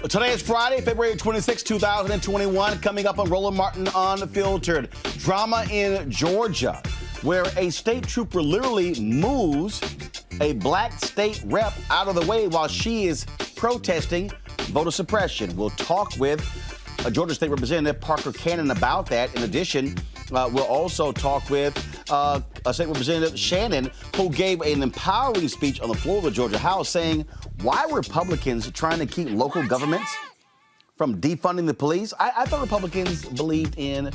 Today is Friday, February 26, 2021. Coming up on Roland Martin Unfiltered. Drama in Georgia, where a state trooper literally moves a black state rep out of the way while she is protesting voter suppression. We'll talk with a Georgia State Representative Parker Cannon about that. In addition, we'll also talk with a State Representative Shannon, who gave an empowering speech on the floor of the Georgia House saying why Republicans are trying to keep local governments from defunding the police. I thought Republicans believed in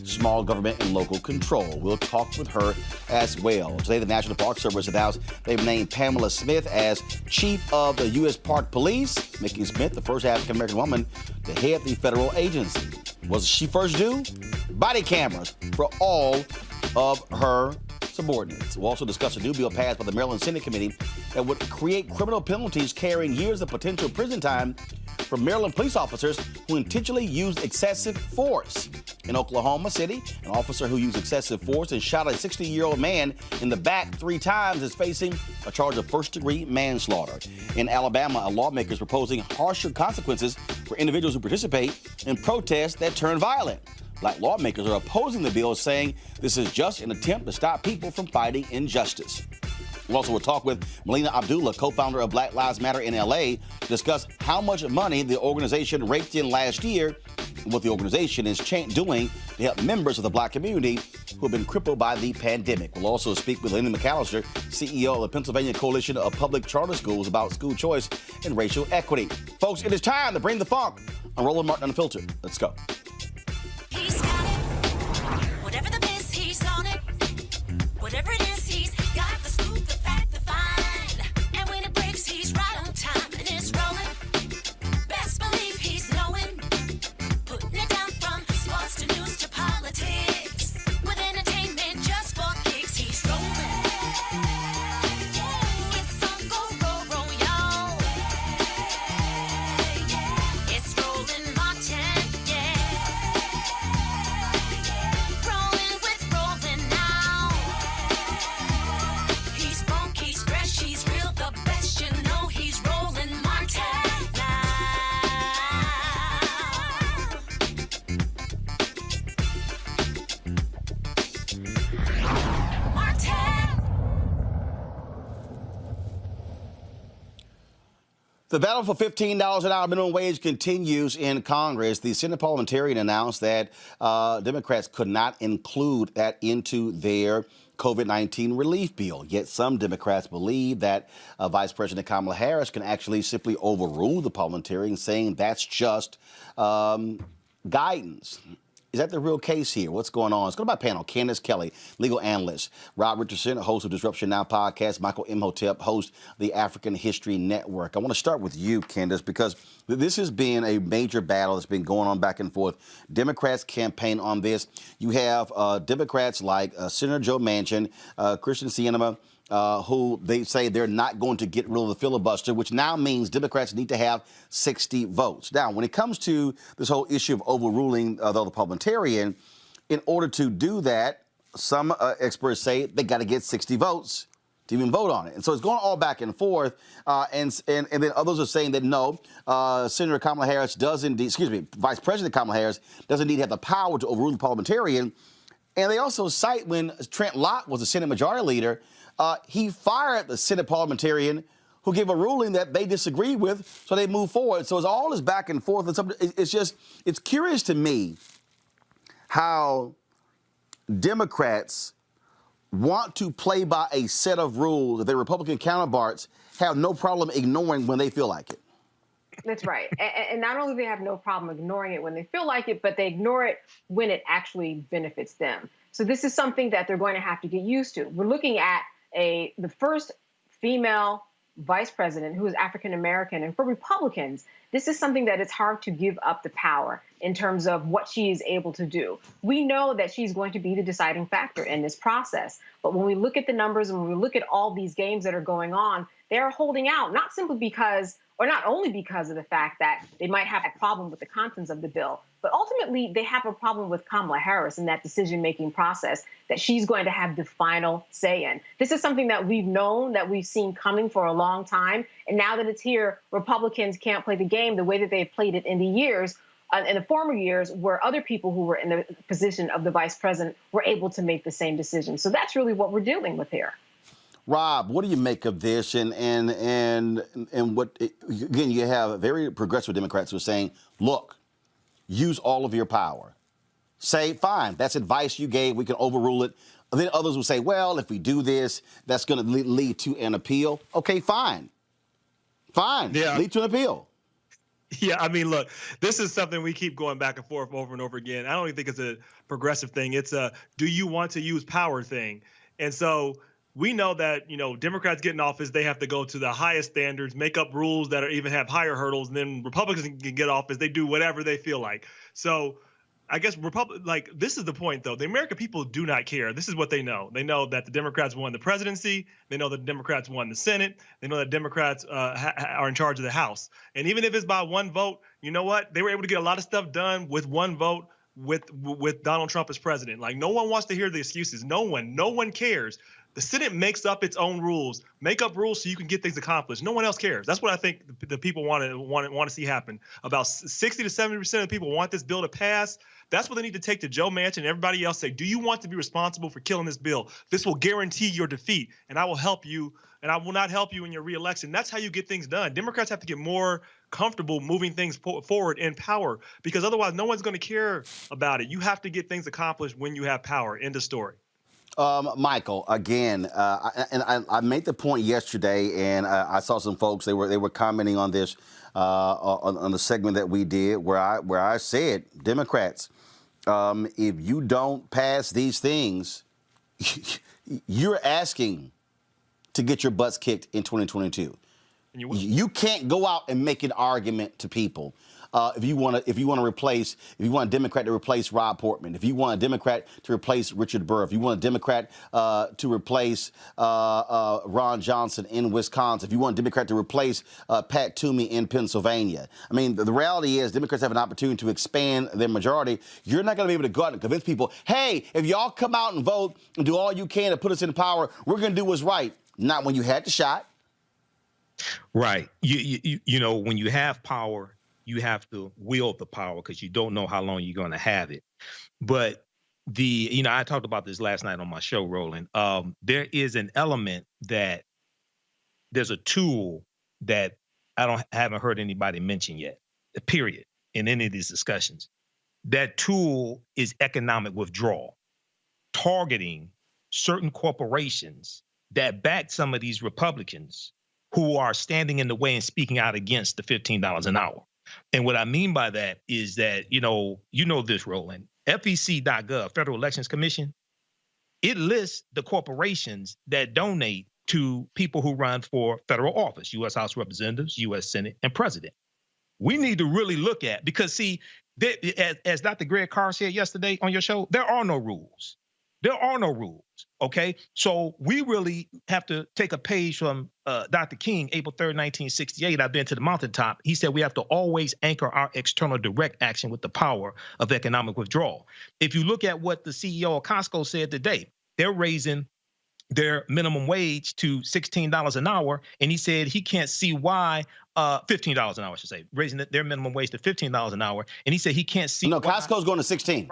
small government and local control. We'll talk with her as well. Today, the National Park Service announced they've named Pamela Smith as chief of the U.S. Park Police, making Smith the first African-American woman to head the federal agency. Was she first due? Body cameras for all of her subordinates. We'll also discuss a new bill passed by the Maryland Senate Committee that would create criminal penalties carrying years of potential prison time for Maryland police officers who intentionally used excessive force. In Oklahoma City, an officer who used excessive force and shot a 60-year-old man in the back 3 times is facing a charge of first-degree manslaughter. In Alabama, a lawmaker is proposing harsher consequences for individuals who participate in protests that turn violent. Black lawmakers are opposing the bill, saying this is just an attempt to stop people from fighting injustice. We'll talk with Melina Abdullah, co-founder of Black Lives Matter in L.A., to discuss how much money the organization raked in last year and what the organization is doing to help members of the black community who have been crippled by the pandemic. We'll also speak with Lenny McAllister, CEO of the Pennsylvania Coalition of Public Charter Schools, about school choice and racial equity. Folks, it is time to bring the funk on Roland Martin Unfiltered. Let's go. He's got it. Whatever the biz, he's on it. Whatever it is, he's got the scoop, the fact, the find. And when it breaks, he's right on time and it's rolling. Best believe he's knowing. Putting it down from sports to news to politics. With entertainment just for kicks, he's rolling. It's on go, y'all. It's Roland Martin, Rolling with Roland now. He's funky, he's fresh, he's real, the best, you know he's Roland Martin now. Martin. The battle for $15 an hour minimum wage continues in Congress. The Senate parliamentarian announced that Democrats could not include that into their COVID-19 relief bill. Yet some Democrats believe that Vice President Kamala Harris can actually simply overrule the parliamentarian, saying that's just guidance. Is that the real case here? What's going on? Let's go to my panel. Candace Kelly, legal analyst. Rob Richardson, host of Disruption Now podcast. Michael Imhotep, host of the African History Network. I want to start with you, Candace, because this has been a major battle that's been going on back and forth. Democrats campaign on this. You have Democrats like Senator Joe Manchin, Christian Sinema, who they say they're not going to get rid of the filibuster, which now means Democrats need to have 60 votes. Now, when it comes to this whole issue of overruling the parliamentarian, in order to do that, some experts say they got to get 60 votes to even vote on it. And so it's going all back and forth. And then others are saying that no, Senator Kamala Harris does indeed, Vice President Kamala Harris does indeed have the power to overrule the parliamentarian. And they also cite when Trent Lott was the Senate Majority Leader, he fired the Senate parliamentarian who gave a ruling that they disagreed with, so they moved forward. So it's all this back and forth. It's curious to me how Democrats want to play by a set of rules that their Republican counterparts have no problem ignoring when they feel like it. That's right. And not only do they have no problem ignoring it when they feel like it, but they ignore it when it actually benefits them. So this is something that they're going to have to get used to. We're looking at the first female vice president who is African American. And for Republicans, this is something that it's hard to give up the power in terms of what she is able to do. We know that she's going to be the deciding factor in this process. But when we look at the numbers and when we look at all these games that are going on, they're holding out, not simply because, or not only because of the fact that they might have a problem with the contents of the bill, But ultimately, they have a problem with Kamala Harris in that decision-making process that she's going to have the final say in. This is something that we've known, that we've seen coming for a long time. And now that it's here, Republicans can't play the game the way that they've played it in the former years, where other people who were in the position of the vice president were able to make the same decision. So that's really what we're dealing with here. Rob, what do you make of this? And what, again, you have very progressive Democrats who are saying, look, use all of your power. Say, fine, that's advice you gave, we can overrule it. And then others will say, well, if we do this, that's going to lead to an appeal. Okay, fine. Fine, Yeah. lead to an appeal. Yeah, I mean, look, this is something we keep going back and forth over and over again. I don't even think it's a progressive thing. It's a do you want to use power thing. And so we know that, Democrats get in office, they have to go to the highest standards, make up rules that are even have higher hurdles, and then Republicans can get office, they do whatever they feel like. So I guess this is the point, though. The American people do not care. This is what they know. They know that the Democrats won the presidency. They know that the Democrats won the Senate. They know that Democrats are in charge of the House. And even if it's by one vote, you know what? They were able to get a lot of stuff done with one vote with Donald Trump as president. Like, no one wants to hear the excuses. No one cares. The Senate makes up its own rules, make up rules so you can get things accomplished. No one else cares. That's what I think the people want to see happen. About 60 to 70% of the people want this bill to pass. That's what they need to take to Joe Manchin and everybody else. Say, do you want to be responsible for killing this bill? This will guarantee your defeat, and I will help you, and I will not help you in your reelection. That's how you get things done. Democrats have to get more comfortable moving things forward in power, because otherwise no one's going to care about it. You have to get things accomplished when you have power. End of story. Michael, again, I made the point yesterday, and I saw some folks, they were commenting on this on the segment that we did, where I said, Democrats, if you don't pass these things, you're asking to get your butts kicked in 2022. You can't go out and make an argument to people. If you want a Democrat to replace Rob Portman, if you want a Democrat to replace Richard Burr, if you want a Democrat to replace Ron Johnson in Wisconsin, if you want a Democrat to replace Pat Toomey in Pennsylvania. I mean, the reality is Democrats have an opportunity to expand their majority. You're not going to be able to go out and convince people, hey, if y'all come out and vote and do all you can to put us in power, we're going to do what's right. Not when you had the shot. Right. You know, when you have power, you have to wield the power because you don't know how long you're going to have it. But I talked about this last night on my show, Roland. There is an element that there's a tool that haven't heard anybody mention yet, period, in any of these discussions. That tool is economic withdrawal, targeting certain corporations that back some of these Republicans who are standing in the way and speaking out against the $15 an hour. And what I mean by that is that, you know this, Roland, FEC.gov, Federal Elections Commission, it lists the corporations that donate to people who run for federal office, U.S. House of Representatives, U.S. Senate, and President. We need to really look at, because see, as Dr. Greg Carr said yesterday on your show, there are no rules. There are no rules, okay? So we really have to take a page from Dr. King, April 3rd, 1968. I've been to the mountaintop. He said we have to always anchor our external direct action with the power of economic withdrawal. If you look at what the CEO of Costco said today, they're raising their minimum wage to $16 an hour, and he said he can't see why $15 an hour, I should say, raising their minimum wage to $15 an hour, and he said he can't see. No, Costco's going to 16.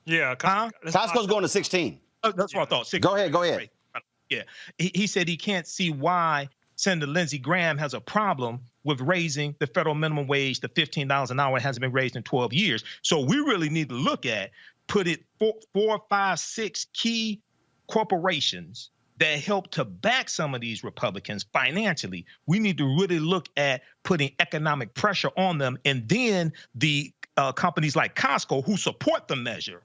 Yeah, Costco's going to 16. That's what I thought. 16. Go ahead. Yeah, he said he can't see why Senator Lindsey Graham has a problem with raising the federal minimum wage to $15 an hour. It hasn't been raised in 12 years. So we really need to look at, four, five, six key corporations that help to back some of these Republicans financially. We need to really look at putting economic pressure on them, and then the companies like Costco who support the measure,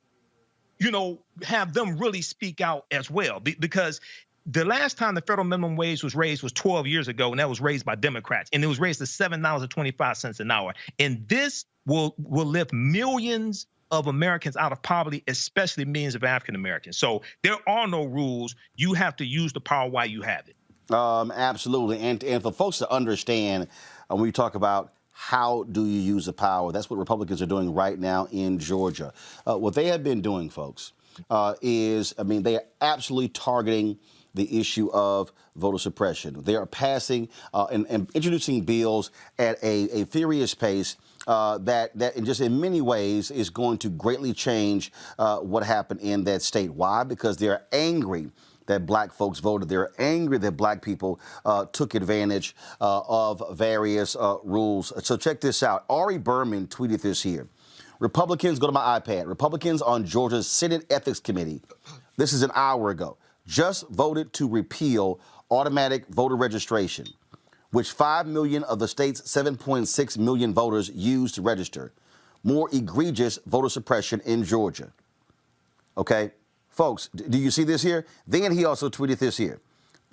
have them really speak out as well. Because the last time the federal minimum wage was raised was 12 years ago, and that was raised by Democrats, and it was raised to $7.25 an hour. And this will lift millions of Americans out of poverty, especially millions of African Americans. So there are no rules. You have to use the power while you have it. Absolutely. And for folks to understand, when we talk about how do you use the power? That's what Republicans are doing right now in Georgia. What they have been doing, folks, is, they are absolutely targeting the issue of voter suppression. They are passing and introducing bills at a furious pace that in many ways is going to greatly change what happened in that state. Why? Because they're angry that black folks voted. They're angry that black people took advantage of various rules. So check this out. Ari Berman tweeted this here. Republicans, go to my iPad, Republicans on Georgia's Senate Ethics Committee, this is an hour ago, just voted to repeal automatic voter registration, which 5 million of the state's 7.6 million voters used to register. More egregious voter suppression in Georgia. Okay? Folks, do you see this here? Then he also tweeted this here.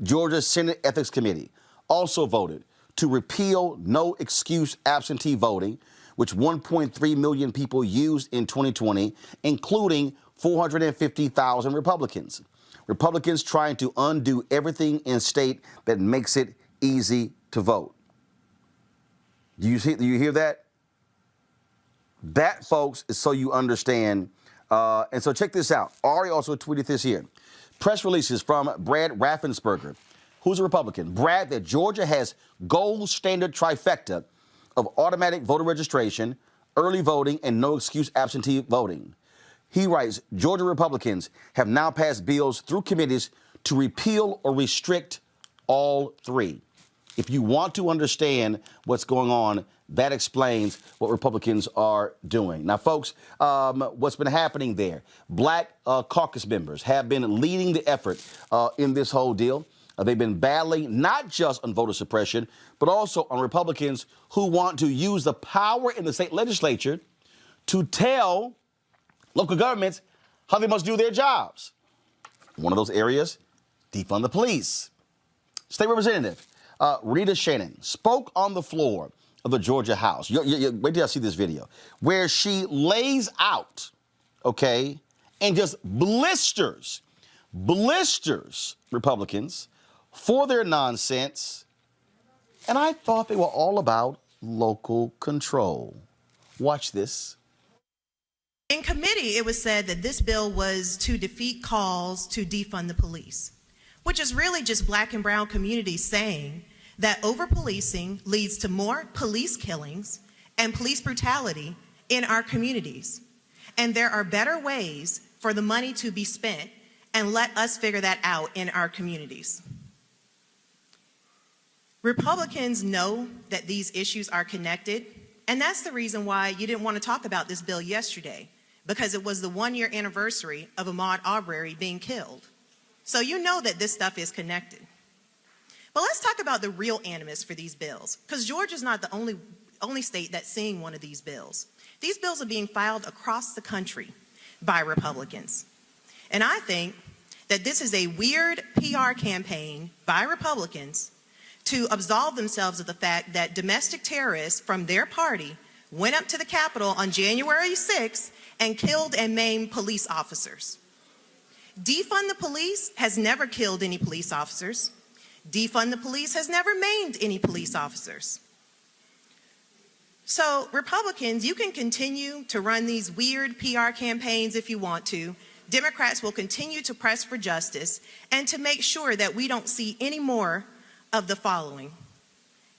Georgia's Senate Ethics Committee also voted to repeal no excuse absentee voting, which 1.3 million people used in 2020, including 450,000 Republicans. Republicans trying to undo everything in state that makes it easy to vote. Do you hear that? That, folks, is so you understand. And so check this out. Ari also tweeted this here. Press releases from Brad Raffensperger, who's a Republican, bragged that Georgia has gold standard trifecta of automatic voter registration, early voting, and no excuse absentee voting. He writes, Georgia Republicans have now passed bills through committees to repeal or restrict all three. If you want to understand what's going on, that explains what Republicans are doing. Now, folks, what's been happening there? Black caucus members have been leading the effort in this whole deal. They've been battling not just on voter suppression, but also on Republicans who want to use the power in the state legislature to tell local governments how they must do their jobs. One of those areas, defund the police. State Representative Rita Shannon spoke on the floor of the Georgia House. Wait till I see this video, where she lays out, okay, and just blisters Republicans for their nonsense. And I thought they were all about local control. Watch this. In committee, it was said that this bill was to defeat calls to defund the police, which is really just black and brown communities saying that over-policing leads to more police killings and police brutality in our communities. And there are better ways for the money to be spent, and let us figure that out in our communities. Republicans know that these issues are connected, and that's the reason why you didn't want to talk about this bill yesterday, because it was the 1-year anniversary of Ahmaud Arbery being killed. So you know that this stuff is connected. But let's talk about the real animus for these bills, because Georgia's not the only state that's seeing one of these bills. These bills are being filed across the country by Republicans. And I think that this is a weird PR campaign by Republicans to absolve themselves of the fact that domestic terrorists from their party went up to the Capitol on January 6th and killed and maimed police officers. Defund the police has never killed any police officers. Defund the police has never maimed any police officers. So Republicans, you can continue to run these weird PR campaigns if you want to. Democrats will continue to press for justice and to make sure that we don't see any more of the following: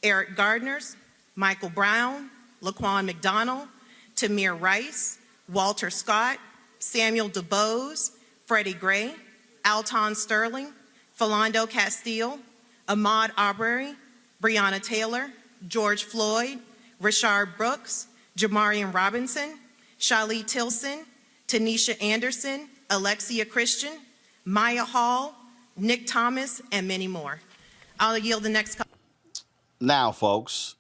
Eric Gardner's, Michael Brown, Laquan McDonald, Tamir Rice, Walter Scott, Samuel DuBose, Freddie Gray, Alton Sterling, Philando Castile, Ahmaud Arbery, Breonna Taylor, George Floyd, Rashard Brooks, Jamarian Robinson, Shalee Tilson, Tanisha Anderson, Alexia Christian, Maya Hall, Nick Thomas, and many more. I'll yield the next. Now, folks,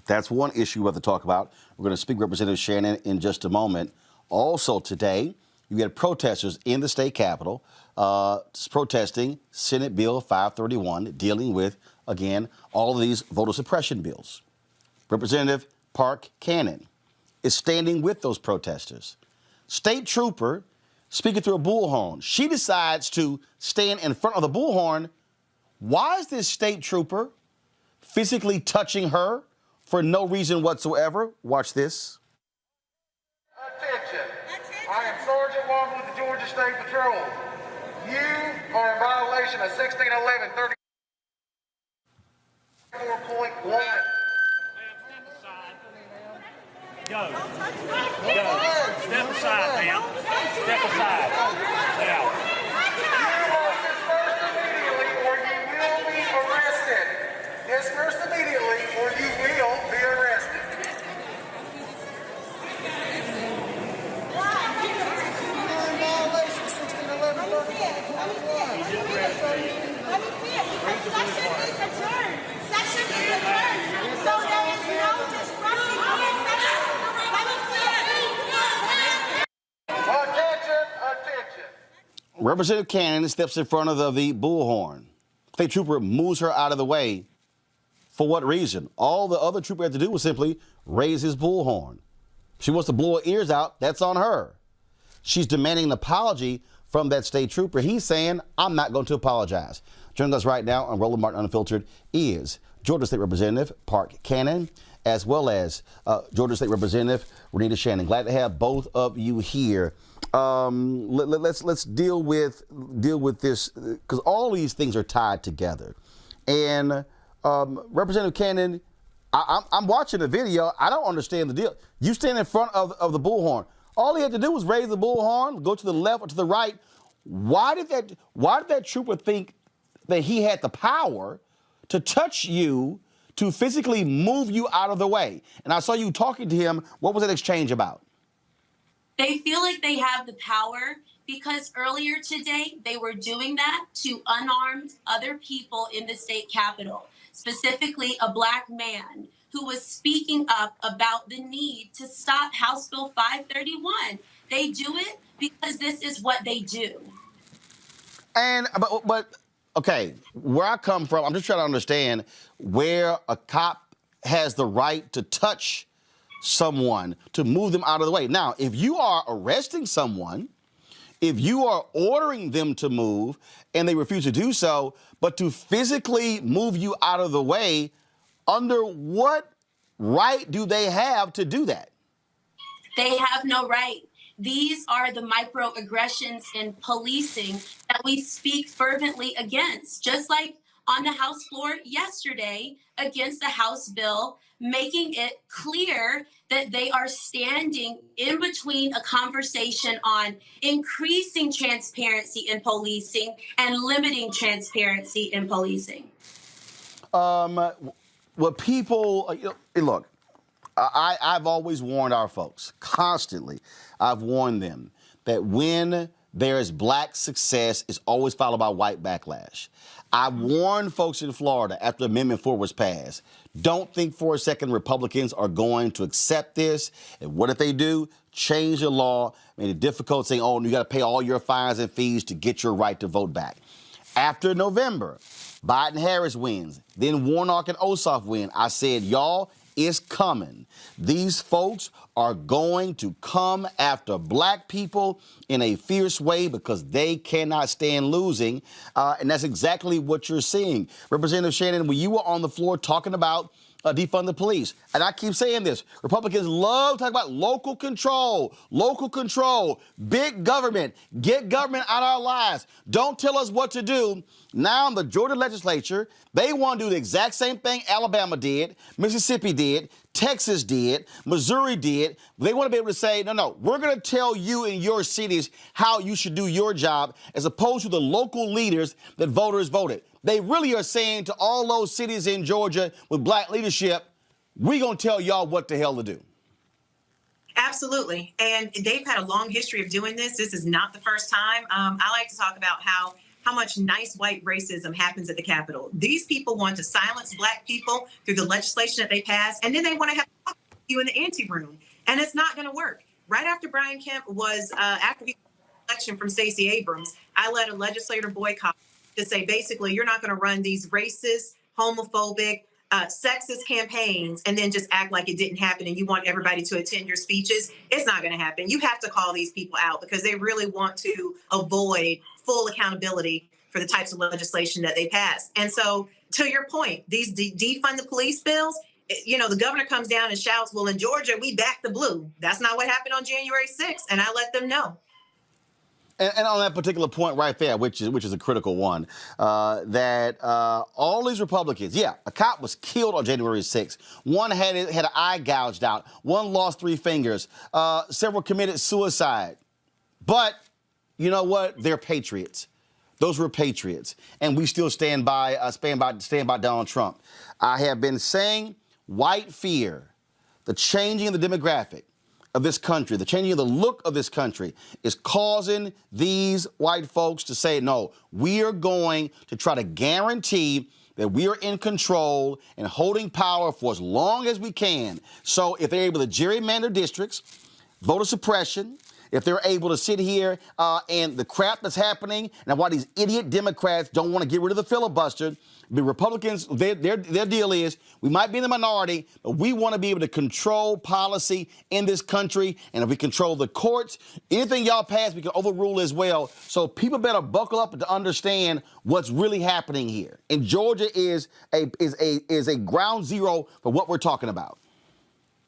that's one issue we have to talk about. We're going to speak to Representative Shannon in just a moment. Also today, you had protesters in the state capitol protesting Senate Bill 531, dealing with, again, all of these voter suppression bills. Representative Park Cannon is standing with those protesters. State trooper speaking through a bullhorn. She decides to stand in front of the bullhorn. Why is this state trooper physically touching her for no reason whatsoever. Watch this. Attention. I am Sergeant Roland with the Georgia State Patrol. You are in violation of 1611 34.1. Go. Step aside, ma'am. Step aside. Now. You must disperse immediately or you will be arrested. Disperse immediately or you will be arrested. Representative Cannon steps in front of the bullhorn. State trooper moves her out of the way. For what reason? All the other trooper had to do was simply raise his bullhorn. She wants to blow her ears out. That's on her. She's demanding an apology from that state trooper. He's saying, I'm not going to apologize. Joining us right now on Roland Martin Unfiltered is Georgia State Representative Park Cannon, as well as Georgia State Representative Renita Shannon. Glad to have both of you here. Let's deal with this because all these things are tied together. And Representative Cannon, I'm watching the video. I don't understand the deal. You stand in front of the bullhorn. All he had to do was raise the bullhorn, go to the left or to the right. Why did that trooper think that he had the power to touch you, to physically move you out of the way? And I saw you talking to him. What was that exchange about? They feel like they have the power because earlier today they were doing that to unarmed other people in the state capitol, specifically a Black man who was speaking up about the need to stop House Bill 531. They do it because this is what they do. And but okay, where I come from, I'm just trying to understand where a cop has the right to touch someone, to move them out of the way. Now, if you are arresting someone, if you are ordering them to move and they refuse to do so, but to physically move you out of the way, under what right do they have to do that? They have no right. These are the microaggressions in policing that we speak fervently against, just like on the House floor yesterday against the House bill, making it clear that they are standing in between a conversation on increasing transparency in policing and limiting transparency in policing. What people, look, I've always warned our folks, constantly, I've warned them that when there is Black success, it's always followed by white backlash. I warned folks in Florida after Amendment 4 was passed, don't think for a second Republicans are going to accept this. And what if they do? Change the law, made it difficult, saying, oh, you got to pay all your fines and fees to get your right to vote back. After November, Biden-Harris wins, then Warnock and Ossoff win. I said, y'all, it's coming. These folks are going to come after Black people in a fierce way because they cannot stand losing. And that's exactly what you're seeing. Representative Shannon, when you were on the floor talking about defund the police, and I keep saying this, Republicans love talking about local control, big government, get government out of our lives. Don't tell us what to do. Now in the Georgia legislature, they want to do the exact same thing Alabama did, Mississippi did, Texas did, Missouri did. They want to be able to say, no, we're going to tell you in your cities how you should do your job, as opposed to the local leaders that voters voted. They really are saying to all those cities in Georgia with Black leadership, we're going to tell y'all what the hell to do. Absolutely. And they've had a long history of doing this. This is not the first time. I like to talk about how much nice white racism happens at the Capitol. These people want to silence Black people through the legislation that they pass, and then they want to have you in the anteroom. And it's not going to work. Right after Brian Kemp was, after he got election from Stacey Abrams, I led a legislator boycott to say, basically, you're not going to run these racist, homophobic, sexist campaigns and then just act like it didn't happen and you want everybody to attend your speeches. It's not going to happen. You have to call these people out because they really want to avoid full accountability for the types of legislation that they pass. And so, to your point, these defund the police bills, the governor comes down and shouts, well, in Georgia, we back the blue. That's not what happened on January 6th. And I let them know. And on that particular point right there, which is a critical one, that all these Republicans, a cop was killed on January 6th. One had an eye gouged out. One lost 3 fingers. Several committed suicide. But you know what? They're patriots. Those were patriots, and we still stand by Donald Trump. I have been saying white fear, the changing of the demographic of this country, the changing of the look of this country is causing these white folks to say, no, we are going to try to guarantee that we are in control and holding power for as long as we can. So if they're able to gerrymander districts, voter suppression, if they're able to sit here and the crap that's happening, and why these idiot Democrats don't want to get rid of the filibuster, the Republicans, their deal is we might be in the minority, but we want to be able to control policy in this country. And if we control the courts, anything y'all pass, we can overrule as well. So people better buckle up to understand what's really happening here. And Georgia is a ground zero for what we're talking about.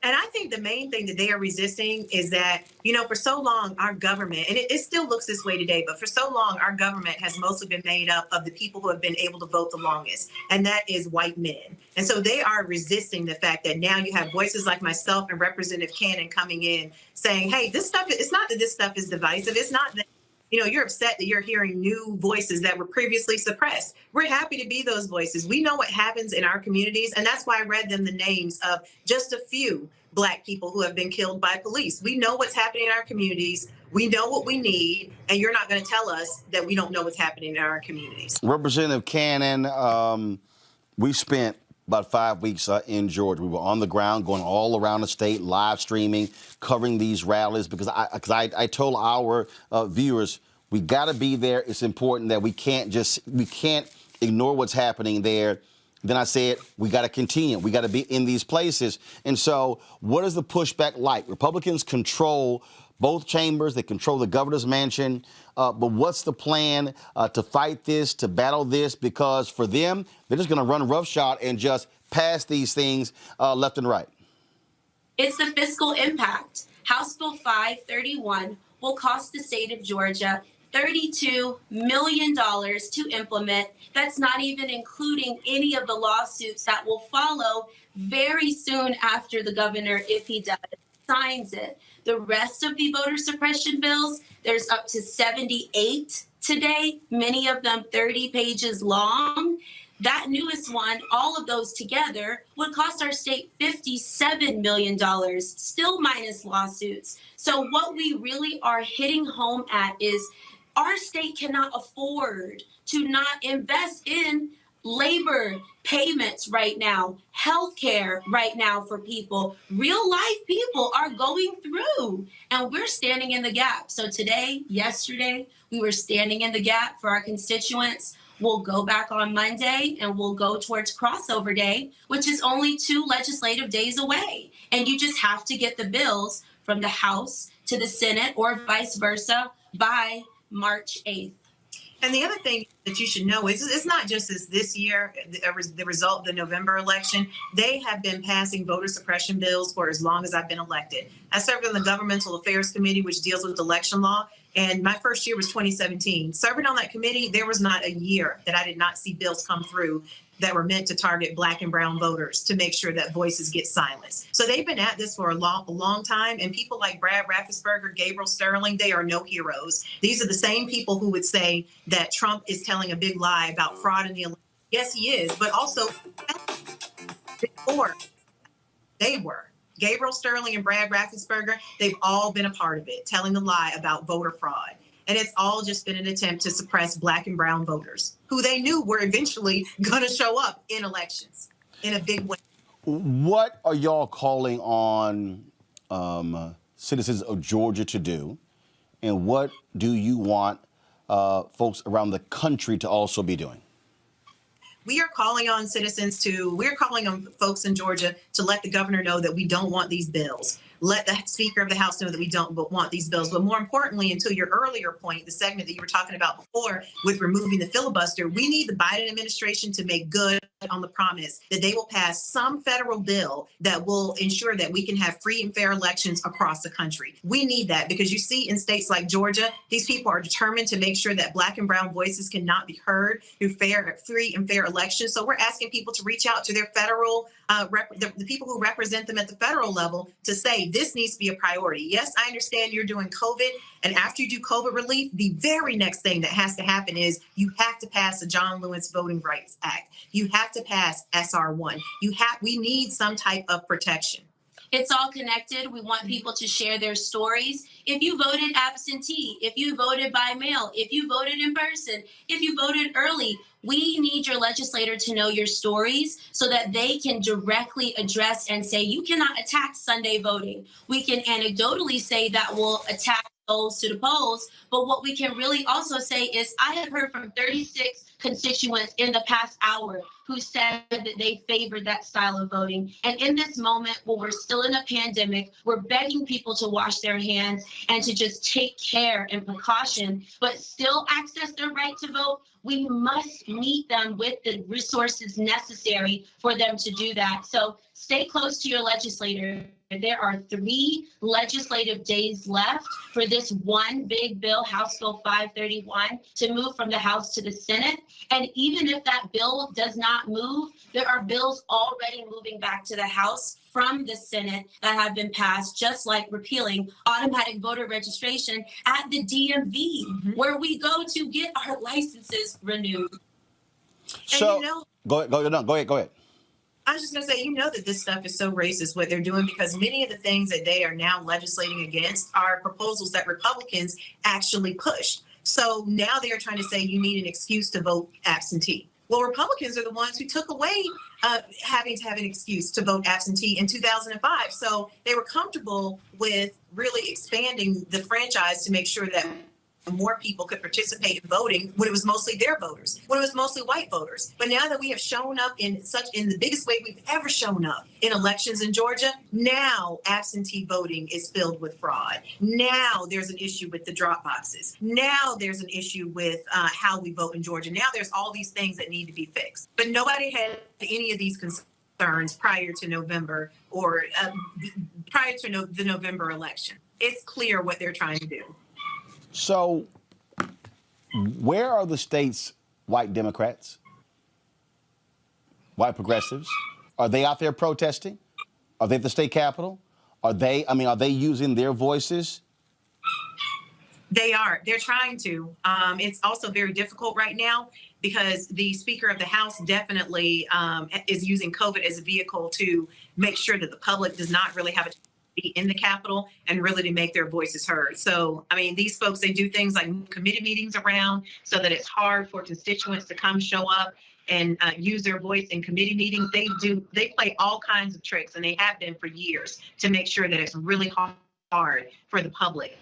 And I think the main thing that they are resisting is that, for so long, our government, and it still looks this way today, but for so long, our government has mostly been made up of the people who have been able to vote the longest, and that is white men. And so they are resisting the fact that now you have voices like myself and Representative Cannon coming in saying, hey, this stuff, it's not that this stuff is divisive. It's not that you're upset that you're hearing new voices that were previously suppressed. We're happy to be those voices. We know what happens in our communities, and that's why I read them the names of just a few Black people who have been killed by police. We know what's happening in our communities. We know what we need, and you're not going to tell us that we don't know what's happening in our communities. Representative Cannon, we spent about 5 weeks in Georgia. We were on the ground, going all around the state, live streaming, covering these rallies, because I told our viewers, we got to be there. It's important that we can't ignore what's happening there. Then I said, we got to continue. We got to be in these places. And so what is the pushback like? Republicans control both chambers. They control the governor's mansion. But what's the plan to fight this, to battle this? Because for them, they're just going to run roughshod and just pass these things left and right. It's the fiscal impact. House Bill 531 will cost the state of Georgia $32 million to implement. That's not even including any of the lawsuits that will follow very soon after the governor, if he does, signs it. The rest of the voter suppression bills, there's up to 78 today, many of them 30 pages long. That newest one, all of those together, would cost our state $57 million, still minus lawsuits. So what we really are hitting home at is our state cannot afford to not invest in labor payments right now, healthcare right now for people. Real life people are going through, and we're standing in the gap. So today, yesterday, we were standing in the gap for our constituents. We'll go back on Monday and we'll go towards crossover day, which is only 2 legislative days away. And you just have to get the bills from the House to the Senate or vice versa by March 8th. And the other thing that you should know is it's not just this year, the result of the November election. They have been passing voter suppression bills for as long as I've been elected. I served on the Governmental Affairs Committee, which deals with election law. And my first year was 2017. Serving on that committee, there was not a year that I did not see bills come through that were meant to target Black and brown voters to make sure that voices get silenced. So they've been at this for a long time. And people like Brad Raffensperger, Gabriel Sterling, they are no heroes. These are the same people who would say that Trump is telling a big lie about fraud in the election. Yes, he is. But also, before they were. Gabriel Sterling and Brad Raffensperger, they've all been a part of it, telling the lie about voter fraud. And it's all just been an attempt to suppress Black and brown voters who they knew were eventually going to show up in elections in a big way. What are y'all calling on citizens of Georgia to do? And what do you want folks around the country to also be doing? We are calling on folks in Georgia to let the governor know that we don't want these bills. let the Speaker of the House know that we don't want these bills. But more importantly, and to your earlier point, the segment that you were talking about before with removing the filibuster, we need the Biden administration to make good on the promise that they will pass some federal bill that will ensure that we can have free and fair elections across the country. We need that because you see in states like Georgia, these people are determined to make sure that Black and brown voices cannot be heard through free and fair elections. So we're asking people to reach out to their federal, the people who represent them at the federal level to say this needs to be a priority. Yes, I understand you're doing COVID, and after you do COVID relief, the very next thing that has to happen is you have to pass the John Lewis Voting Rights Act. You have to pass SR1. We need some type of protection. It's all connected. We want people to share their stories. If you voted absentee, if you voted by mail, if you voted in person, if you voted early, we need your legislator to know your stories so that they can directly address and say, you cannot attack Sunday voting. We can anecdotally say that will attack those to the polls. But what we can really also say is I have heard from 36 constituents in the past hour who said that they favored that style of voting. And in this moment, when we're still in a pandemic, we're begging people to wash their hands and to just take care and precaution, but still access their right to vote. We must meet them with the resources necessary for them to do that. So stay close to your legislator. There are 3 legislative days left for this one big bill, House Bill 531, to move from the House to the Senate. And even if that bill does not move, there are bills already moving back to the House from the Senate that have been passed, just like repealing automatic voter registration at the DMV, where we go to get our licenses renewed. So, and go ahead. I was just going to say, that this stuff is so racist, what they're doing, because many of the things that they are now legislating against are proposals that Republicans actually pushed. So now they are trying to say you need an excuse to vote absentee. Well, Republicans are the ones who took away having to have an excuse to vote absentee in 2005. So they were comfortable with really expanding the franchise to make sure that more people could participate in voting when it was mostly their voters, when it was mostly white voters. But now that we have shown up in the biggest way we've ever shown up in elections in Georgia, now absentee voting is filled with fraud. Now there's an issue with the drop boxes. Now there's an issue with how we vote in Georgia. Now there's all these things that need to be fixed. But nobody had any of these concerns prior to November or prior to the November election. It's clear what they're trying to do. So, where are the state's white Democrats, white progressives? Are they out there protesting? Are they at the state capitol? Are they using their voices? They are. They're trying to. It's also very difficult right now because the Speaker of the House definitely is using COVID as a vehicle to make sure that the public does not really have a in the Capitol and really to make their voices heard. So, these folks, they do things like move committee meetings around so that it's hard for constituents to come show up and use their voice in committee meetings. They play all kinds of tricks, and they have been for years to make sure that it's really hard for the public.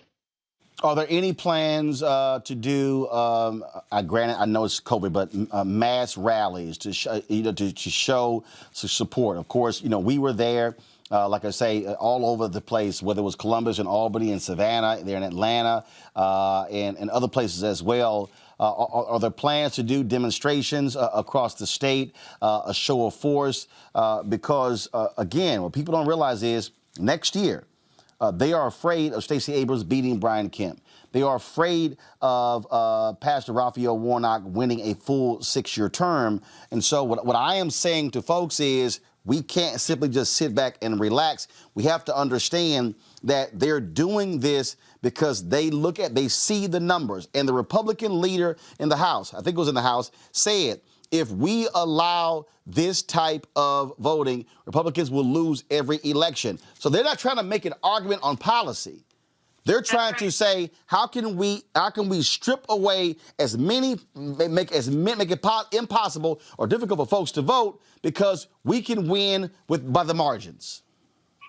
Are there any plans to do, granted, I know it's COVID, but mass rallies to show support? Of course, we were there. Like I say, all over the place, whether it was Columbus and Albany and Savannah, there in Atlanta, and other places as well. Are there plans to do demonstrations across the state, a show of force? Because, again, what people don't realize is next year, they are afraid of Stacey Abrams beating Brian Kemp. They are afraid of Pastor Raphael Warnock winning a full 6-year term. And so what I am saying to folks is, we can't simply just sit back and relax. We have to understand that they're doing this because they see the numbers. And the Republican leader in the House, I think it was in the House, said, if we allow this type of voting, Republicans will lose every election. So they're not trying to make an argument on policy. They're trying to say, how can we strip away make it impossible or difficult for folks to vote because we can win by the margins.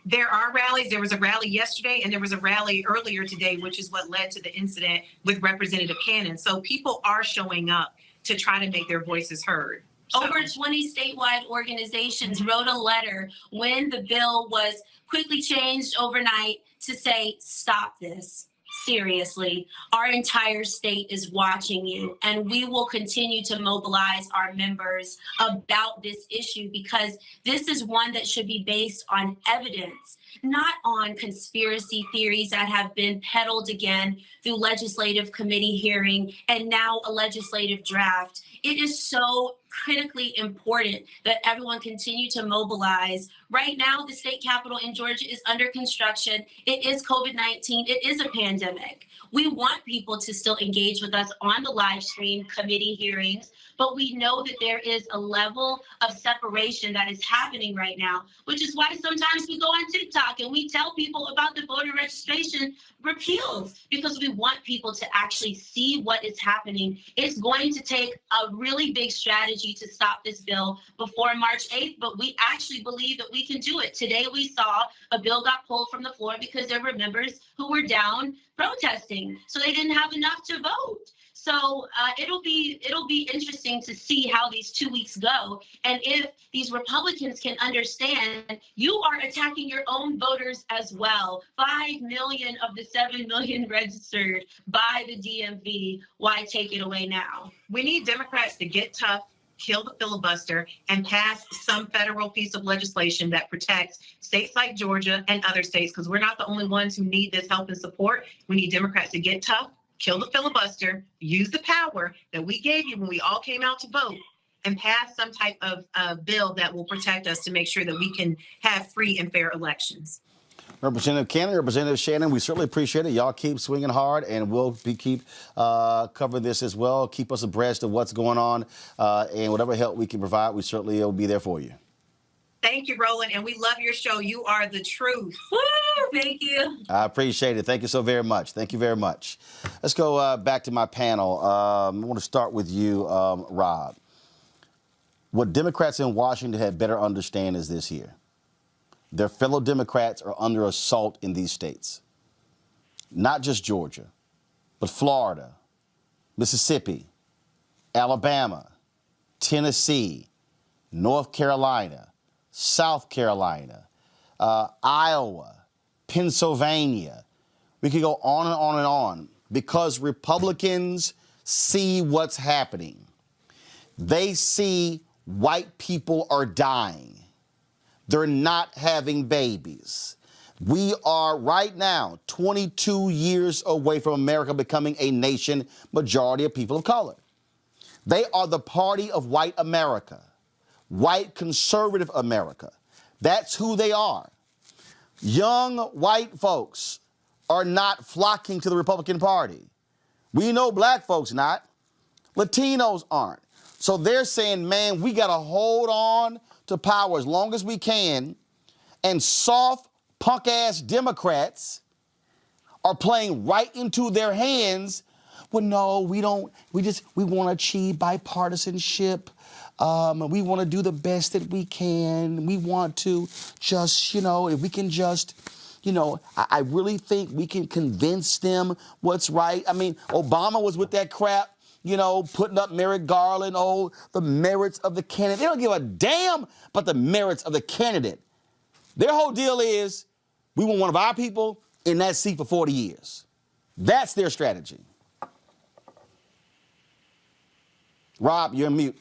There are rallies. There was a rally yesterday and there was a rally earlier today, which is what led to the incident with Representative Cannon. So people are showing up to try to make their voices heard. Over 20 statewide organizations wrote a letter when the bill was quickly changed overnight to say, stop this. Seriously, our entire state is watching you, and we will continue to mobilize our members about this issue because this is one that should be based on evidence, not on conspiracy theories that have been peddled again through legislative committee hearing and now a legislative draft. It is so critically important that everyone continue to mobilize. Right now, the state capitol in Georgia is under construction. It is COVID-19. It is a pandemic. We want people to still engage with us on the live stream committee hearings, but we know that there is a level of separation that is happening right now, which is why sometimes we go on TikTok and we tell people about the voter registration repeals because we want people to actually see what is happening. It's going to take a really big strategy to stop this bill before March 8th, but we actually believe that we can do it. Today we saw a bill got pulled from the floor because there were members who were down protesting, so they didn't have enough to vote. So it'll be interesting to see how these 2 weeks go. And if these Republicans can understand, you are attacking your own voters as well. 5 million of the 7 million registered by the DMV. Why take it away now? We need Democrats to get tough, kill the filibuster, and pass some federal piece of legislation that protects states like Georgia and other states, because we're not the only ones who need this help and support. We need Democrats to get tough, kill the filibuster, use the power that we gave you when we all came out to vote, and pass some type of bill that will protect us to make sure that we can have free and fair elections. Representative Cannon, Representative Shannon, we certainly appreciate it. Y'all keep swinging hard, and we'll keep covering this as well. Keep us abreast of what's going on, and whatever help we can provide, we certainly will be there for you. Thank you, Roland, and we love your show. You are the truth. Woo! Thank you. I appreciate it. Thank you so very much. Thank you very much. Let's go back to my panel. I want to start with you, Rob. What Democrats in Washington had better understand is this here. Their fellow Democrats are under assault in these states. Not just Georgia, but Florida, Mississippi, Alabama, Tennessee, North Carolina, South Carolina, Iowa, Pennsylvania. We could go on and on and on because Republicans see what's happening. They see white people are dying. They're not having babies. We are right now 22 years away from America becoming a nation majority of people of color. They are the party of white America, white conservative America. That's who they are. Young white folks are not flocking to the Republican Party. We know black folks not. Latinos aren't. So they're saying, man, we got to hold on to power as long as we can, and soft, punk-ass Democrats are playing right into their hands. Well, no, we don't. We want to achieve bipartisanship. We want to do the best that we can. We want to just, if we can just, I really think we can convince them what's right. I mean, Obama was with that crap. Putting up Merrick Garland, the merits of the candidate. They don't give a damn about the merits of the candidate. Their whole deal is, we want one of our people in that seat for 40 years. That's their strategy. Rob, you're on mute.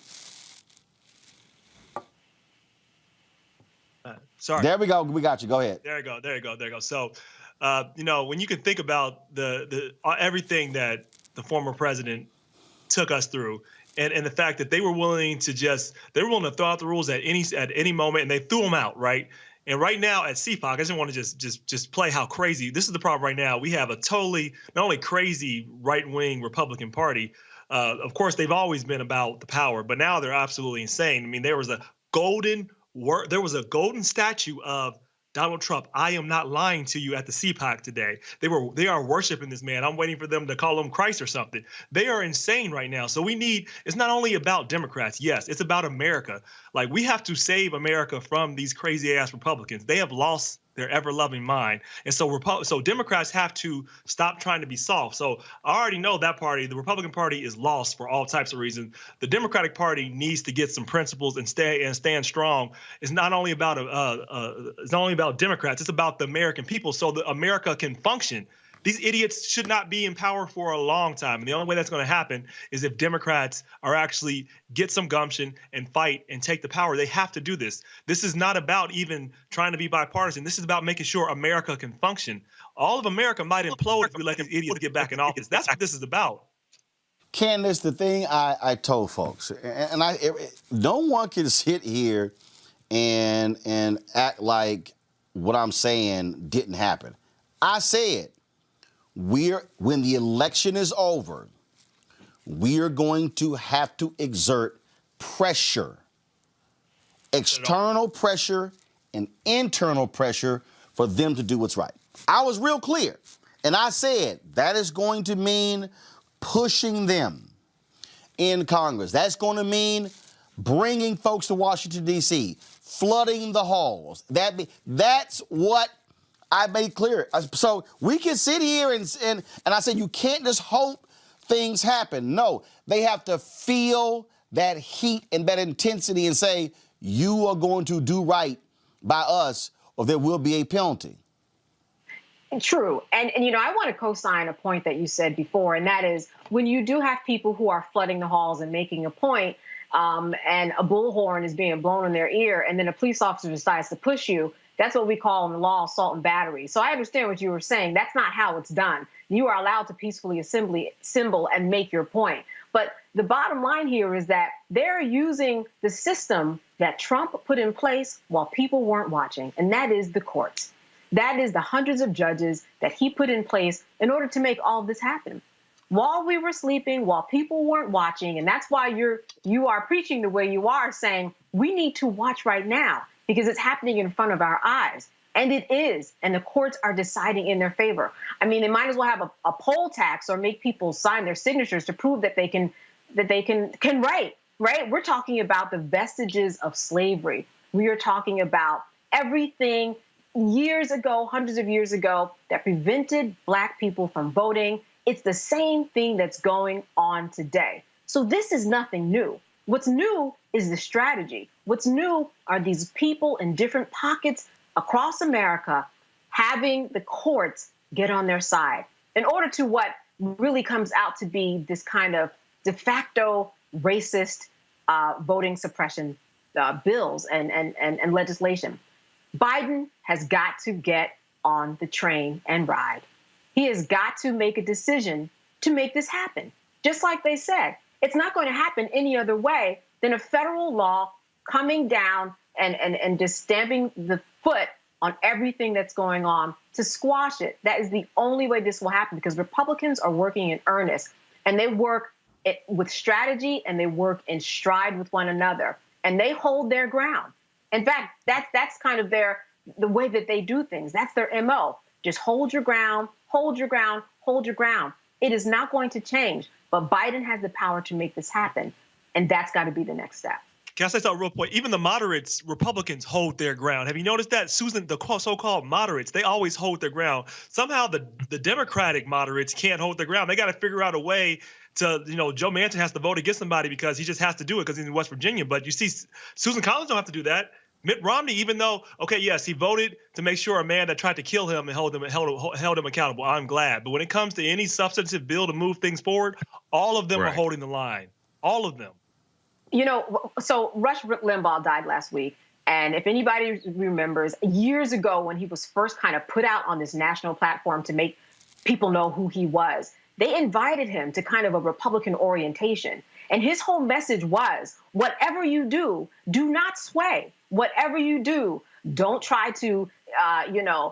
Sorry. There we go. We got you. Go ahead. There you go. So, when you can think about the everything that the former president took us through, and the fact that they were willing to throw out the rules at any moment, and they threw them out, right? And right now at CFOC, I just want to just play how crazy this is. The problem right now, we have a totally not only crazy right-wing Republican Party. Of course, they've always been about the power, but now they're absolutely insane. I mean, there was a golden statue of Donald Trump. I am not lying to you at the CPAC today. They are worshiping this man. I'm waiting for them to call him Christ or something. They are insane right now. So it's not only about Democrats. Yes, it's about America. Like, we have to save America from these crazy ass Republicans. They have lost their ever-loving mind. And so so Democrats have to stop trying to be soft. So I already know that party, the Republican Party, is lost for all types of reasons. The Democratic Party needs to get some principles and stand strong. It's not only about Democrats, it's about the American people, so that America can function. These idiots should not be in power for a long time. And the only way that's going to happen is if Democrats are actually get some gumption and fight and take the power. They have to do this. This is not about even trying to be bipartisan. This is about making sure America can function. All of America might implode if we let these idiots get back in office. That's what this is about. Candace, the thing I told folks, and no one can sit here and act like what I'm saying didn't happen. I said, when the election is over, we are going to have to exert pressure, external pressure and internal pressure for them to do what's right. I was real clear. And I said that is going to mean pushing them in Congress. That's going to mean bringing folks to Washington, D.C., flooding the halls. That's what I made clear. So we can sit here and I said, you can't just hope things happen. No, they have to feel that heat and that intensity and say, you are going to do right by us or there will be a penalty. True. And I want to co-sign a point that you said before, and that is when you do have people who are flooding the halls and making a point, and a bullhorn is being blown in their ear, and then a police officer decides to push you, that's what we call in the law assault and battery. So I understand what you were saying. That's not how it's done. You are allowed to peacefully assemble and make your point. But the bottom line here is that they're using the system that Trump put in place while people weren't watching, and that is the courts. That is the hundreds of judges that he put in place in order to make all of this happen. While we were sleeping, while people weren't watching, and that's why you are preaching the way you are, saying we need to watch right now because it's happening in front of our eyes. And it is, and the courts are deciding in their favor. I mean, they might as well have a poll tax or make people sign their signatures to prove that they can write, right? We're talking about the vestiges of slavery. We are talking about everything years ago, hundreds of years ago, that prevented Black people from voting. It's the same thing that's going on today. So this is nothing new. What's new is the strategy. What's new are these people in different pockets across America having the courts get on their side in order to what really comes out to be this kind of de facto racist voting suppression bills and legislation. Biden has got to get on the train and ride. He has got to make a decision to make this happen. Just like they said, it's not going to happen any other way than a federal law coming down and just stamping the foot on everything that's going on to squash it. That is the only way this will happen because Republicans are working in earnest and they work with strategy and they work in stride with one another and they hold their ground. In fact, that's kind of the way that they do things. That's their MO. Just hold your ground, hold your ground, hold your ground. It is not going to change, but Biden has the power to make this happen, and that's got to be the next step. Can I say something real quick? Even the moderates, Republicans hold their ground. Have you noticed that, Susan? The so-called moderates, they always hold their ground. Somehow the Democratic moderates can't hold their ground. They got to figure out a way to, Joe Manchin has to vote against somebody because he just has to do it because he's in West Virginia. But you see, Susan Collins don't have to do that. Mitt Romney, even though, okay, yes, he voted to make sure a man that tried to kill him and held him accountable. I'm glad. But when it comes to any substantive bill to move things forward, all of them are holding the line. All of them. So Rush Limbaugh died last week. And if anybody remembers, years ago when he was first kind of put out on this national platform to make people know who he was, they invited him to kind of a Republican orientation. And his whole message was, whatever you do, do not sway. Whatever you do, don't try to,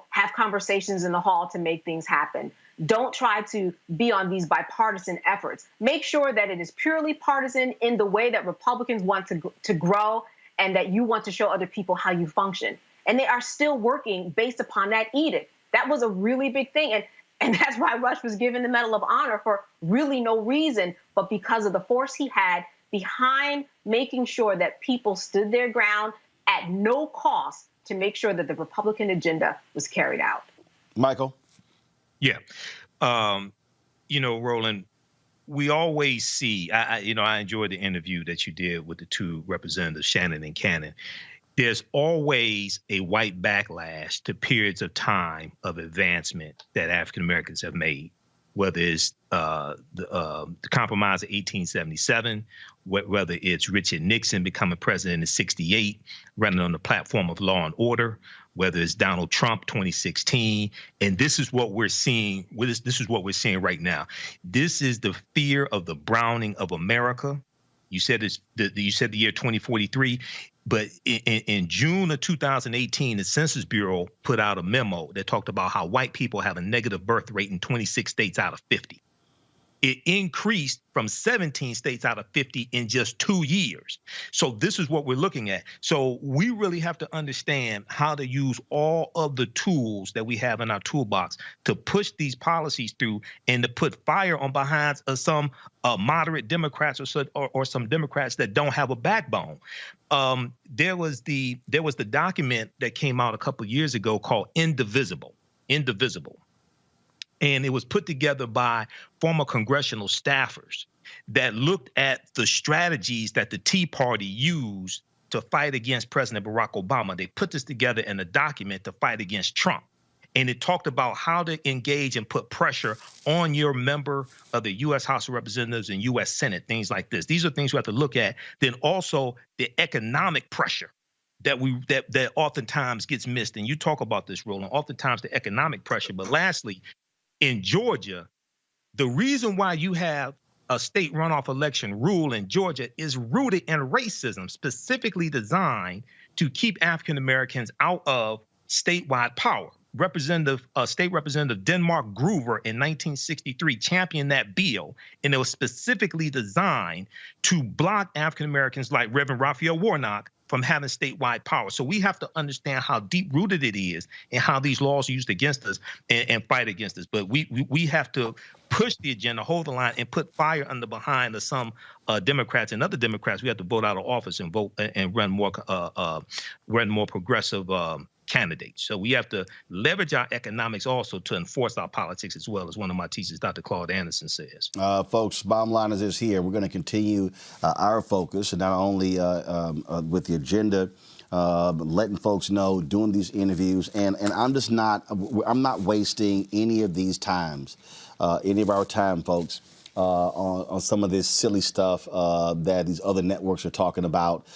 have conversations in the hall to make things happen. Don't try to be on these bipartisan efforts. Make sure that it is purely partisan in the way that Republicans want to grow and that you want to show other people how you function. And they are still working based upon that edict. That was a really big thing. And that's why Rush was given the Medal of Honor for really no reason, but because of the force he had behind making sure that people stood their ground at no cost to make sure that the Republican agenda was carried out. Michael? Yeah. Roland, we always see, I enjoyed the interview that you did with the two representatives, Shannon and Cannon. There's always a white backlash to periods of time of advancement that African Americans have made, whether it's the compromise of 1877, whether it's Richard Nixon becoming president in '68, running on the platform of law and order, whether it's Donald Trump 2016, and this is what we're seeing. This is what we're seeing right now. This is the fear of the browning of America. You said the year 2043. But in June of 2018, the Census Bureau put out a memo that talked about how white people have a negative birth rate in 26 states out of 50. It increased from 17 states out of 50 in just 2 years. So this is what we're looking at. So we really have to understand how to use all of the tools that we have in our toolbox to push these policies through and to put fire on behinds of some moderate Democrats or some Democrats that don't have a backbone. There was the document that came out a couple of years ago called Indivisible. And it was put together by former congressional staffers that looked at the strategies that the Tea Party used to fight against President Barack Obama. They put this together in a document to fight against Trump. And it talked about how to engage and put pressure on your member of the U.S. House of Representatives and U.S. Senate, things like this. These are things we have to look at. Then also the economic pressure that oftentimes gets missed. And you talk about this, Roland, oftentimes the economic pressure. But lastly, in Georgia, the reason why you have a state runoff election rule in Georgia is rooted in racism, specifically designed to keep African Americans out of statewide power. State Representative Denmark Groover in 1963 championed that bill, and it was specifically designed to block African Americans like Reverend Raphael Warnock from having statewide power. So we have to understand how deep-rooted it is and how these laws are used against us and fight against us. But we have to push the agenda, hold the line, and put fire under behind of some Democrats and other Democrats. We have to vote out of office and vote and run more progressive candidates. So we have to leverage our economics also to enforce our politics as well, as one of my teachers, Dr. Claude Anderson, says. Folks, bottom line is this here. We're going to continue our focus, and not only with the agenda, letting folks know, doing these interviews, and I'm not wasting any of these times, any of our time, folks, on some of this silly stuff that these other networks are talking about,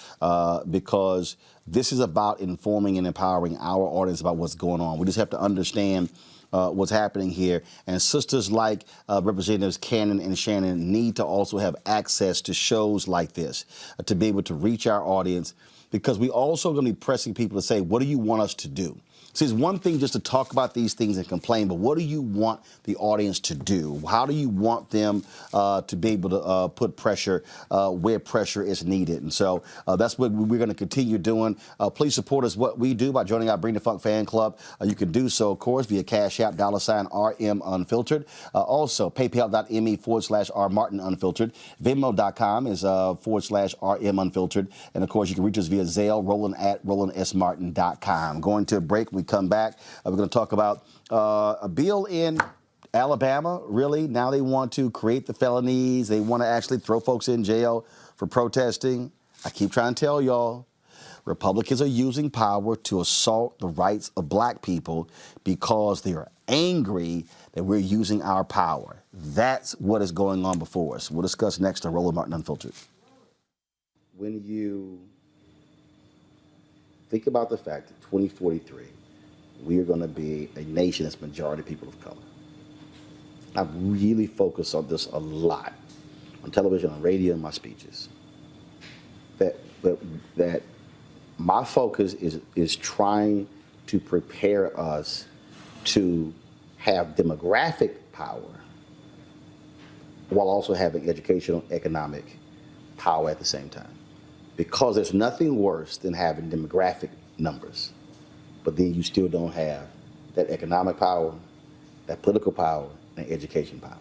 because this is about informing and empowering our audience about what's going on. We just have to understand what's happening here. And sisters like Representatives Cannon and Shannon need to also have access to shows like this to be able to reach our audience, because we also going to be pressing people to say, what do you want us to do? See, it's one thing just to talk about these things and complain, but what do you want the audience to do? How do you want them to be able to put pressure where pressure is needed? And so that's what we're going to continue doing. Please support us, what we do, by joining our Bring the Funk fan club. You can do so, of course, via Cash App, $RM Unfiltered. Also, paypal.me/R Martin Unfiltered. Venmo.com is /RM Unfiltered. And, of course, you can reach us via Zelle, Roland at RolandSMartin.com. Going to a break. We come back. We're going to talk about a bill in Alabama. Really, now they want to create the felonies. They want to actually throw folks in jail for protesting. I keep trying to tell y'all, Republicans are using power to assault the rights of black people because they are angry that we're using our power. That's what is going on before us. We'll discuss next on Roland Martin Unfiltered. When you think about the fact that 2043, we are going to be a nation that's majority people of color. I've really focused on this a lot on television, on radio, and my speeches. That my focus is trying to prepare us to have demographic power while also having educational, economic power at the same time. Because there's nothing worse than having demographic numbers, but then you still don't have that economic power, that political power, and education power.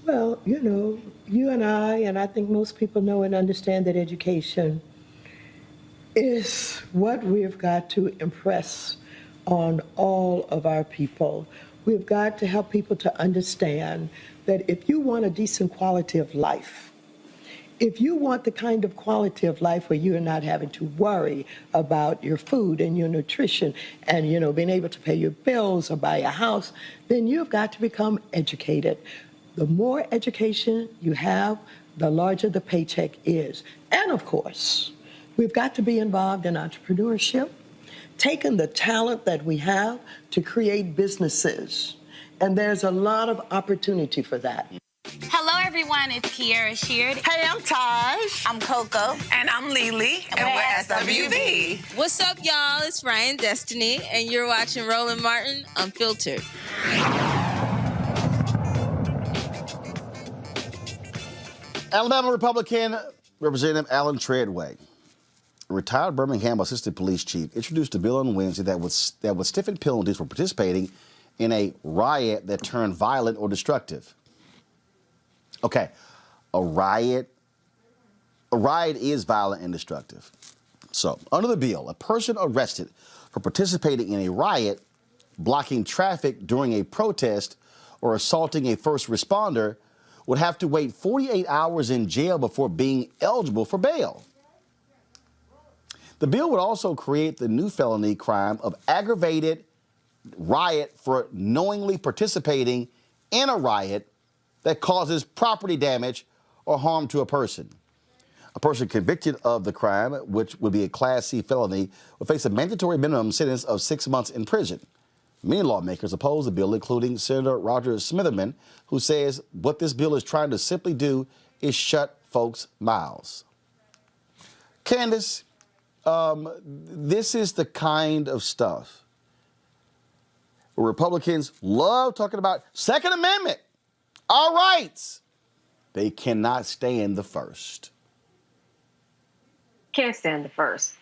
Well, you and I think most people know and understand that education is what we've got to impress on all of our people. We've got to help people to understand that if you want a decent quality of life, if you want the kind of quality of life where you're not having to worry about your food and your nutrition and, being able to pay your bills or buy a house, then you've got to become educated. The more education you have, the larger the paycheck is. And of course, we've got to be involved in entrepreneurship, taking the talent that we have to create businesses. And there's a lot of opportunity for that. Hello, everyone. It's Kiara Sheard. Hey, I'm Taj. I'm Coco. And I'm Lily. And we're SWV. What's up, y'all? It's Ryan Destiny, and you're watching Roland Martin Unfiltered. Alabama Republican Representative Alan Treadway, a retired Birmingham Assistant Police Chief, introduced a bill on Wednesday that would stiffen penalties for participating in a riot that turned violent or destructive. Okay, a riot is violent and destructive. So, under the bill, a person arrested for participating in a riot, blocking traffic during a protest, or assaulting a first responder would have to wait 48 hours in jail before being eligible for bail. The bill would also create the new felony crime of aggravated riot for knowingly participating in a riot that causes property damage or harm to a person. A person convicted of the crime, which would be a Class C felony, would face a mandatory minimum sentence of 6 months in prison. Many lawmakers oppose the bill, including Senator Roger Smitherman, who says what this bill is trying to simply do is shut folks' mouths. Candace, this is the kind of stuff where Republicans love talking about Second Amendment, our rights. They cannot stand the first. Can't stand the first.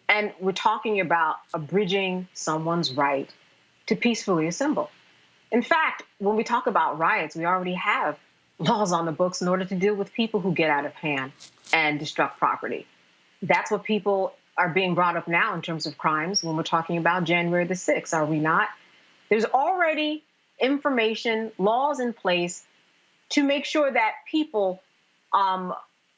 And we're talking about abridging someone's right to peacefully assemble. In fact, when we talk about riots, we already have laws on the books in order to deal with people who get out of hand and destruct property. That's what people are being brought up now in terms of crimes when we're talking about January the 6th, are we not? There's already information, laws in place to make sure that people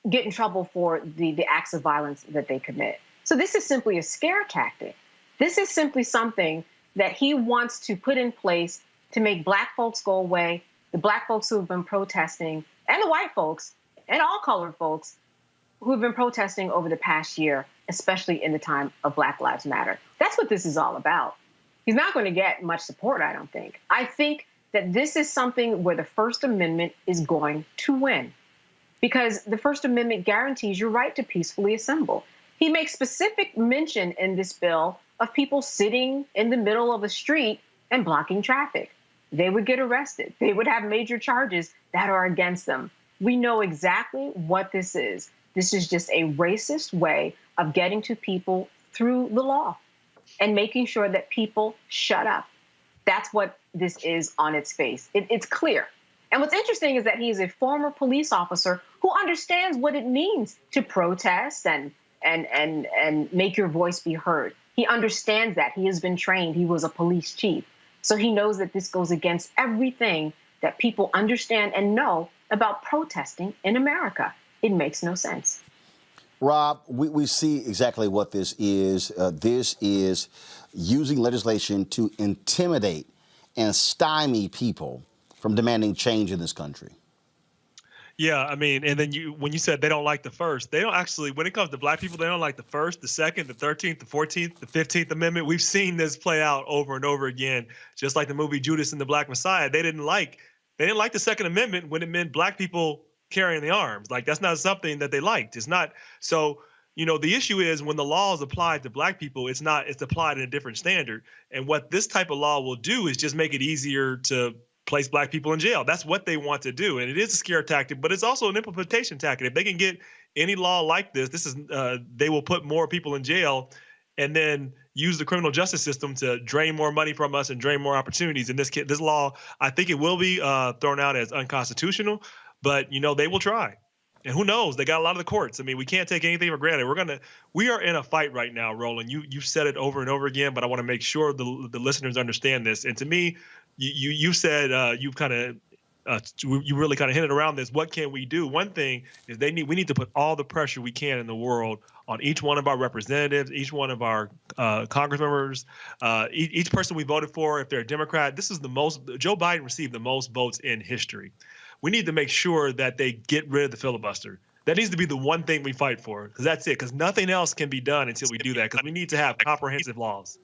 get in trouble for the acts of violence that they commit. So this is simply a scare tactic. This is simply something that he wants to put in place to make black folks go away, the black folks who have been protesting, and the white folks, and all colored folks who have been protesting over the past year, especially in the time of Black Lives Matter. That's what this is all about. He's not going to get much support, I don't think. I think that this is something where the First Amendment is going to win, because the First Amendment guarantees your right to peacefully assemble. He makes specific mention in this bill of people sitting in the middle of a street and blocking traffic. They would get arrested. They would have major charges that are against them. We know exactly what this is. This is just a racist way of getting to people through the law and making sure that people shut up. That's what this is on its face. It's clear. And what's interesting is that he is a former police officer who understands what it means to protest and make your voice be heard. He understands that. He has been trained. He was a police chief. So he knows that this goes against everything that people understand and know about protesting in America. It makes no sense. Rob, we see exactly what this is. This is using legislation to intimidate and stymie people from demanding change in this country. Yeah, I mean, and then when you said they don't like the first, they don't actually, when it comes to black people, they don't like the first, the second, the 13th, the 14th, the 15th Amendment. We've seen this play out over and over again, just like the movie Judas and the Black Messiah. They didn't like the Second Amendment when it meant black people carrying the arms. Like, that's not something that they liked. It's not. So, the issue is when the law is applied to black people, it's applied in a different standard. And what this type of law will do is just make it easier to place black people in jail. That's what they want to do. And it is a scare tactic, but it's also an implementation tactic. If they can get any law like this, they will put more people in jail and then use the criminal justice system to drain more money from us and drain more opportunities. And this law, I think it will be thrown out as unconstitutional, but they will try. And who knows? They got a lot of the courts. I mean, we can't take anything for granted. We are in a fight right now, Roland. You've said it over and over again, but I want to make sure the listeners understand this. And to me, you said you've kind of you really kind of hinted around this. What can we do? One thing is we need to put all the pressure we can in the world on each one of our representatives, each one of our Congress members, each person we voted for. If they're a Democrat, this is the most. Joe Biden received the most votes in history. We need to make sure that they get rid of the filibuster. That needs to be the one thing we fight for, because that's it. Because nothing else can be done until we do that. Because we need to have comprehensive laws.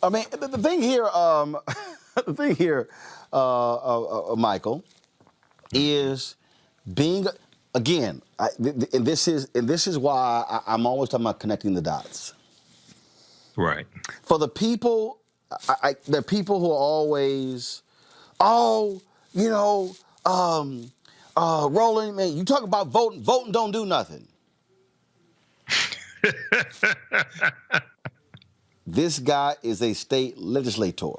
I mean, the thing here, Michael, is being again. And this is why I'm always talking about connecting the dots. Right. For the people, there are people who are always, Roland, man, you talk about voting don't do nothing. This guy is a state legislator.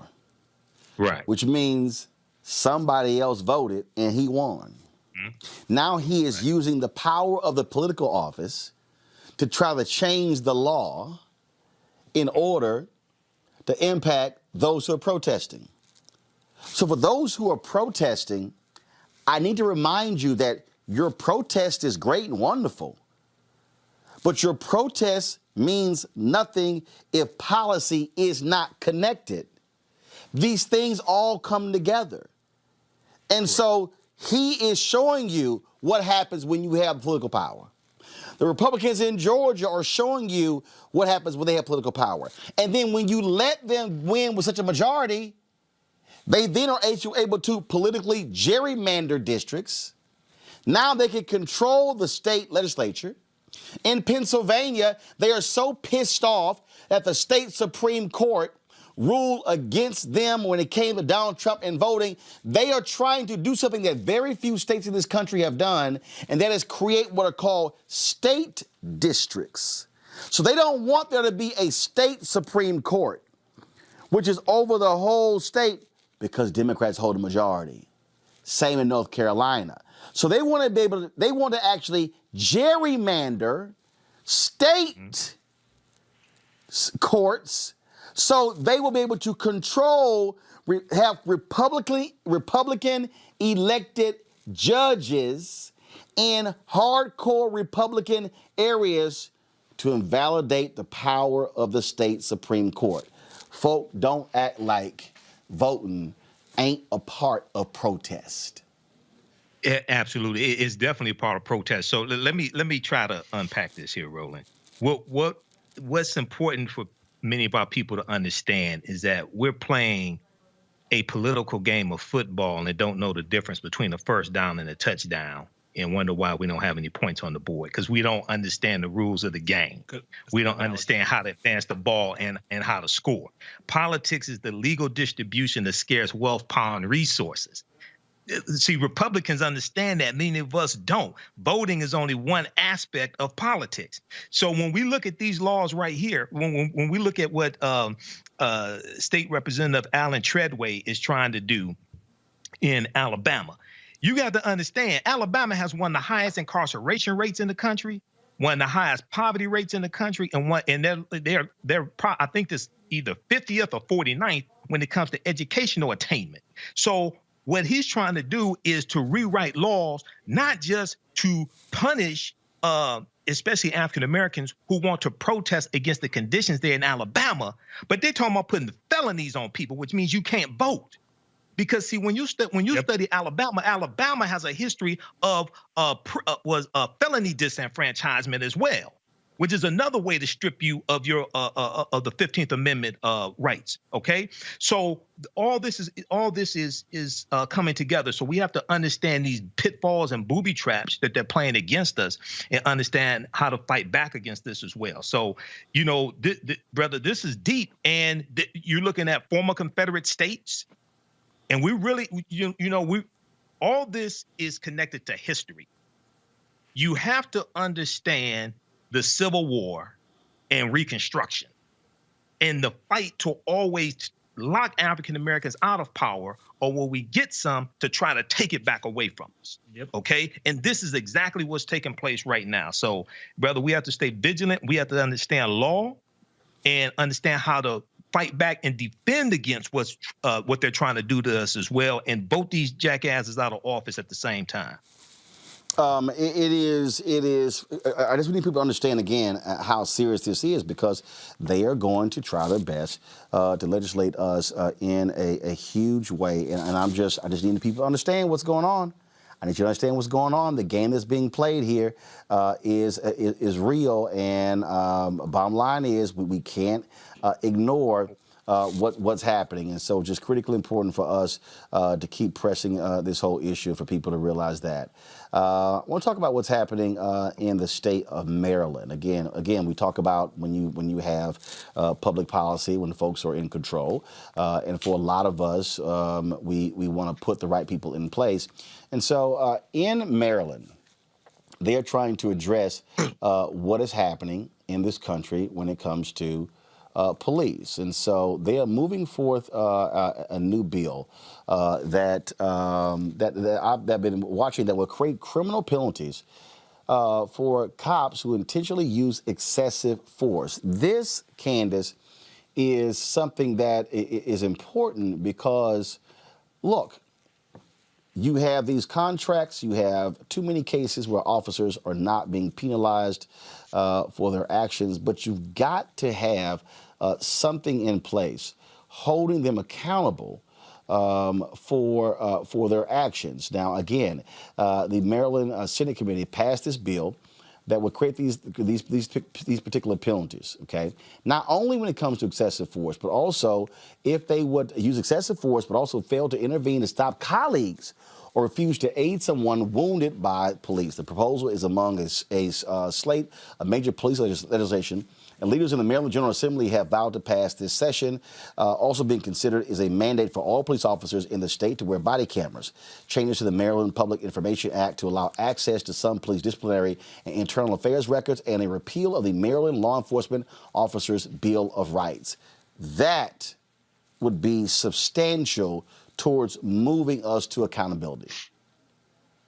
Right. Which means somebody else voted and he won. Mm-hmm. Now he is using the power of the political office to try to change the law in order to impact those who are protesting. So for those who are protesting, I need to remind you that your protest is great and wonderful, but your protest means nothing if policy is not connected. These things all come together. And so he is showing you what happens when you have political power. The Republicans in Georgia are showing you what happens when they have political power. And then when you let them win with such a majority, they then are able to politically gerrymander districts. Now they can control the state legislature. In Pennsylvania, they are so pissed off that the state Supreme Court ruled against them when it came to Donald Trump and voting. They are trying to do something that very few states in this country have done, and that is create what are called state districts. So they don't want there to be a state Supreme Court, which is over the whole state, because Democrats hold a majority. Same in North Carolina. So they want to be able to, they want to actually gerrymander state courts so they will be able to control, have Republican elected judges in hardcore Republican areas to invalidate the power of the state Supreme Court. Folk, don't act like voting ain't a part of protest. Absolutely, it's definitely a part of protest. So let me try to unpack this here, Roland. What's important for many of our people to understand is that we're playing a political game of football and they don't know the difference between a first down and a touchdown and wonder why we don't have any points on the board, because we don't understand the rules of the game. We don't understand how to advance the ball and how to score. Politics is the legal distribution of scarce wealth, power, and resources. See, Republicans understand that. Many of us don't. Voting is only one aspect of politics. So when we look at these laws right here, when we look at what State Representative Alan Treadway is trying to do in Alabama, you got to understand, Alabama has one of the highest incarceration rates in the country, one of the highest poverty rates in the country, and they're I think this either 50th or 49th when it comes to educational attainment. So what he's trying to do is to rewrite laws, not just to punish, especially African Americans who want to protest against the conditions there in Alabama, but they're talking about putting felonies on people, which means you can't vote. Because see, when you study Alabama, Alabama has a history of felony disenfranchisement as well, which is another way to strip you of your of the 15th Amendment rights. Okay, so all this is coming together. So we have to understand these pitfalls and booby traps that they're playing against us, and understand how to fight back against this as well. So brother, this is deep, and you're looking at former Confederate states. And we really, all this is connected to history. You have to understand the Civil War and Reconstruction and the fight to always lock African Americans out of power, or will we get some to try to take it back away from us? Yep. Okay. And this is exactly what's taking place right now. So, brother, we have to stay vigilant. We have to understand law and understand how to fight back and defend against what they're trying to do to us as well, and vote these jackasses out of office at the same time. It is. I just need people to understand again how serious this is, because they are going to try their best to legislate us in a huge way. And I just need people to understand what's going on. I need you to understand what's going on. The game that's being played here is real, and bottom line is we can't ignore what's happening. And so just critically important for us to keep pressing this whole issue, for people to realize that. I want to talk about what's happening in the state of Maryland. Again, we talk about when you have public policy, when folks are in control, and for a lot of us, we want to put the right people in place. And so in Maryland, they are trying to address what is happening in this country when it comes to police. And so they are moving forth a new bill that I've been watching, that will create criminal penalties for cops who intentionally use excessive force. This, Candace, is something that is important because, look, you have these contracts, you have too many cases where officers are not being penalized for their actions, but you've got to have something in place holding them accountable for their actions. Now, again, the Maryland Senate Committee passed this bill that would create these particular penalties, okay? Not only when it comes to excessive force, but also if they would use excessive force, but also fail to intervene to stop colleagues or refuse to aid someone wounded by police. The proposal is among a slate of major police legislation, and leaders in the Maryland General Assembly have vowed to pass this session. Also being considered is a mandate for all police officers in the state to wear body cameras, changes to the Maryland Public Information Act to allow access to some police disciplinary and internal affairs records, and a repeal of the Maryland Law Enforcement Officers Bill of Rights. That would be substantial towards moving us to accountability.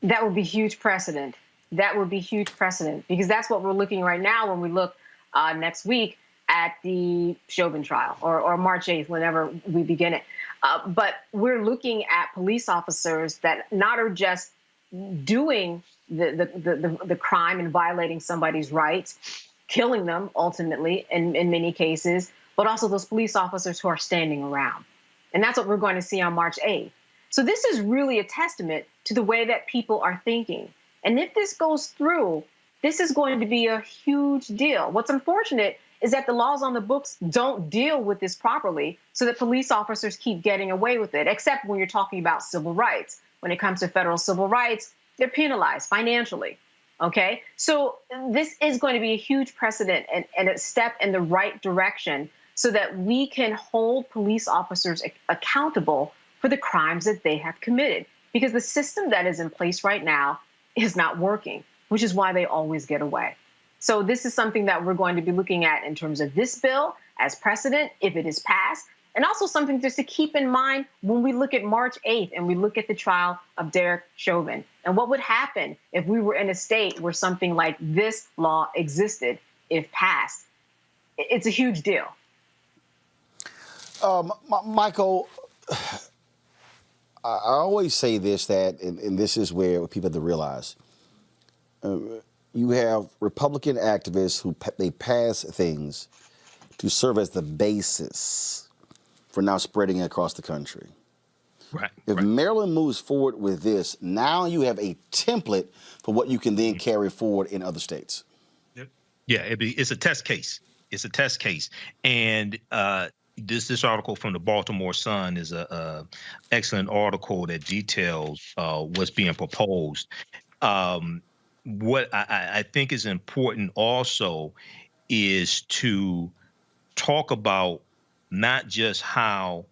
That would be huge precedent. That would be huge precedent, because that's what we're looking right now when we look next week at the Chauvin trial, or March 8th, whenever we begin it. But we're looking at police officers that not are just doing the crime and violating somebody's rights, killing them ultimately in many cases, but also those police officers who are standing around. And that's what we're going to see on March 8th. So this is really a testament to the way that people are thinking. And if this goes through, this is going to be a huge deal. What's unfortunate is that the laws on the books don't deal with this properly, so that police officers keep getting away with it, except when you're talking about civil rights. When it comes to federal civil rights, they're penalized financially. Okay? So this is going to be a huge precedent and a step in the right direction, so that we can hold police officers accountable for the crimes that they have committed. Because the system that is in place right now is not working, which is why they always get away. So this is something that we're going to be looking at in terms of this bill as precedent, if it is passed, and also something just to keep in mind when we look at March 8th and we look at the trial of Derek Chauvin. And what would happen if we were in a state where something like this law existed, if passed? It's a huge deal. Michael, I always say this, that, and this is where people have to realize, you have Republican activists who they pass things to serve as the basis for now spreading it across the country. Right. If Maryland moves forward with this, now you have a template for what you can then carry forward in other states. Yep. Yeah, it's a test case. It's a test case. And this article from the Baltimore Sun is a excellent article that details what's being proposed. What I think is important also is to talk about not just how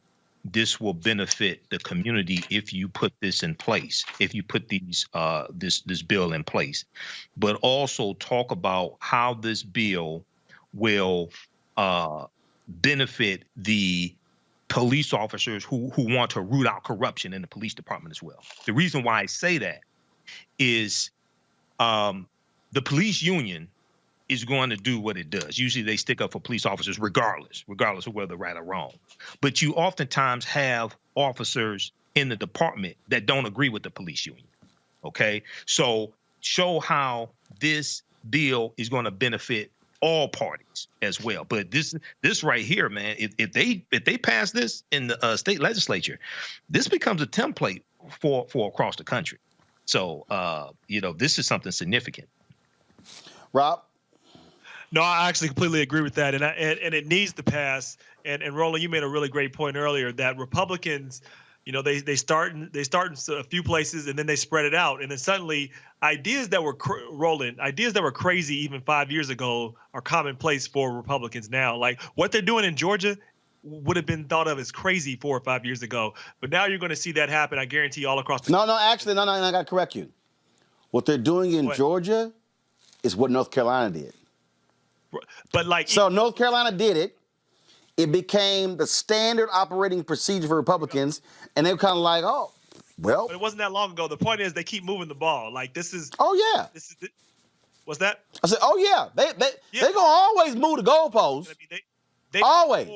this will benefit the community if you put this in place, if you put this bill in place, but also talk about how this bill will benefit the police officers who want to root out corruption in the police department as well. The reason why I say that is the police union is going to do what it does. Usually they stick up for police officers regardless of whether right or wrong. But you oftentimes have officers in the department that don't agree with the police union, okay? So show how this bill is going to benefit all parties as well. But this right here, man, if they pass this in the state legislature, this becomes a template for across the country. So, this is something significant. Rob? No, I actually completely agree with that, and it needs to pass. And Roland, you made a really great point earlier that Republicans, they start in a few places and then they spread it out, and then suddenly ideas that were crazy even 5 years ago are commonplace for Republicans now. Like what they're doing in Georgia would have been thought of as crazy 4 or 5 years ago, but now you're going to see that happen. I guarantee all across the No, actually, no, I got to correct you. What they're doing in Georgia is what North Carolina did. But so North Carolina did it. It became the standard operating procedure for Republicans, and they were kind of like, oh, well. But it wasn't that long ago. The point is they keep moving the ball. Like this is. Oh yeah. What's that? I said, oh yeah. They gonna always move the goalposts. I mean, they always.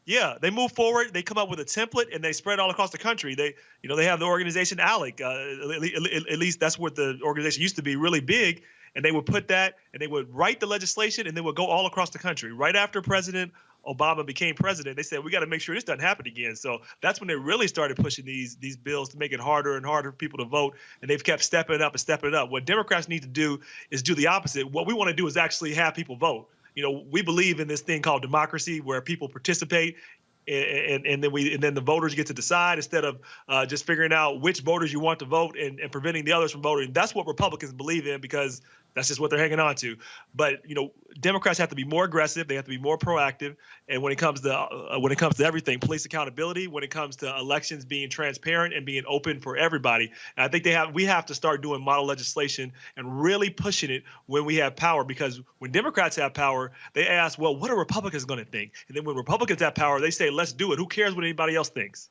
Yeah, they move forward. They come up with a template and they spread all across the country. They have the organization ALEC. At least that's what the organization used to be, really big. And they would put that, and they would write the legislation, and they would go all across the country. Right after President Obama became president, they said, we got to make sure this doesn't happen again. So that's when they really started pushing these bills to make it harder and harder for people to vote, and they've kept stepping up and stepping up. What Democrats need to do is do the opposite. What we want to do is actually have people vote. We believe in this thing called democracy where people participate, and then the voters get to decide instead of just figuring out which voters you want to vote and preventing the others from voting. That's what Republicans believe in because that's just what they're hanging on to. But Democrats have to be more aggressive. They have to be more proactive. And when it comes to everything, police accountability, when it comes to elections being transparent and being open for everybody, and I think we have to start doing model legislation and really pushing it when we have power. Because when Democrats have power, they ask, well, what are Republicans going to think? And then when Republicans have power, they say, let's do it. Who cares what anybody else thinks?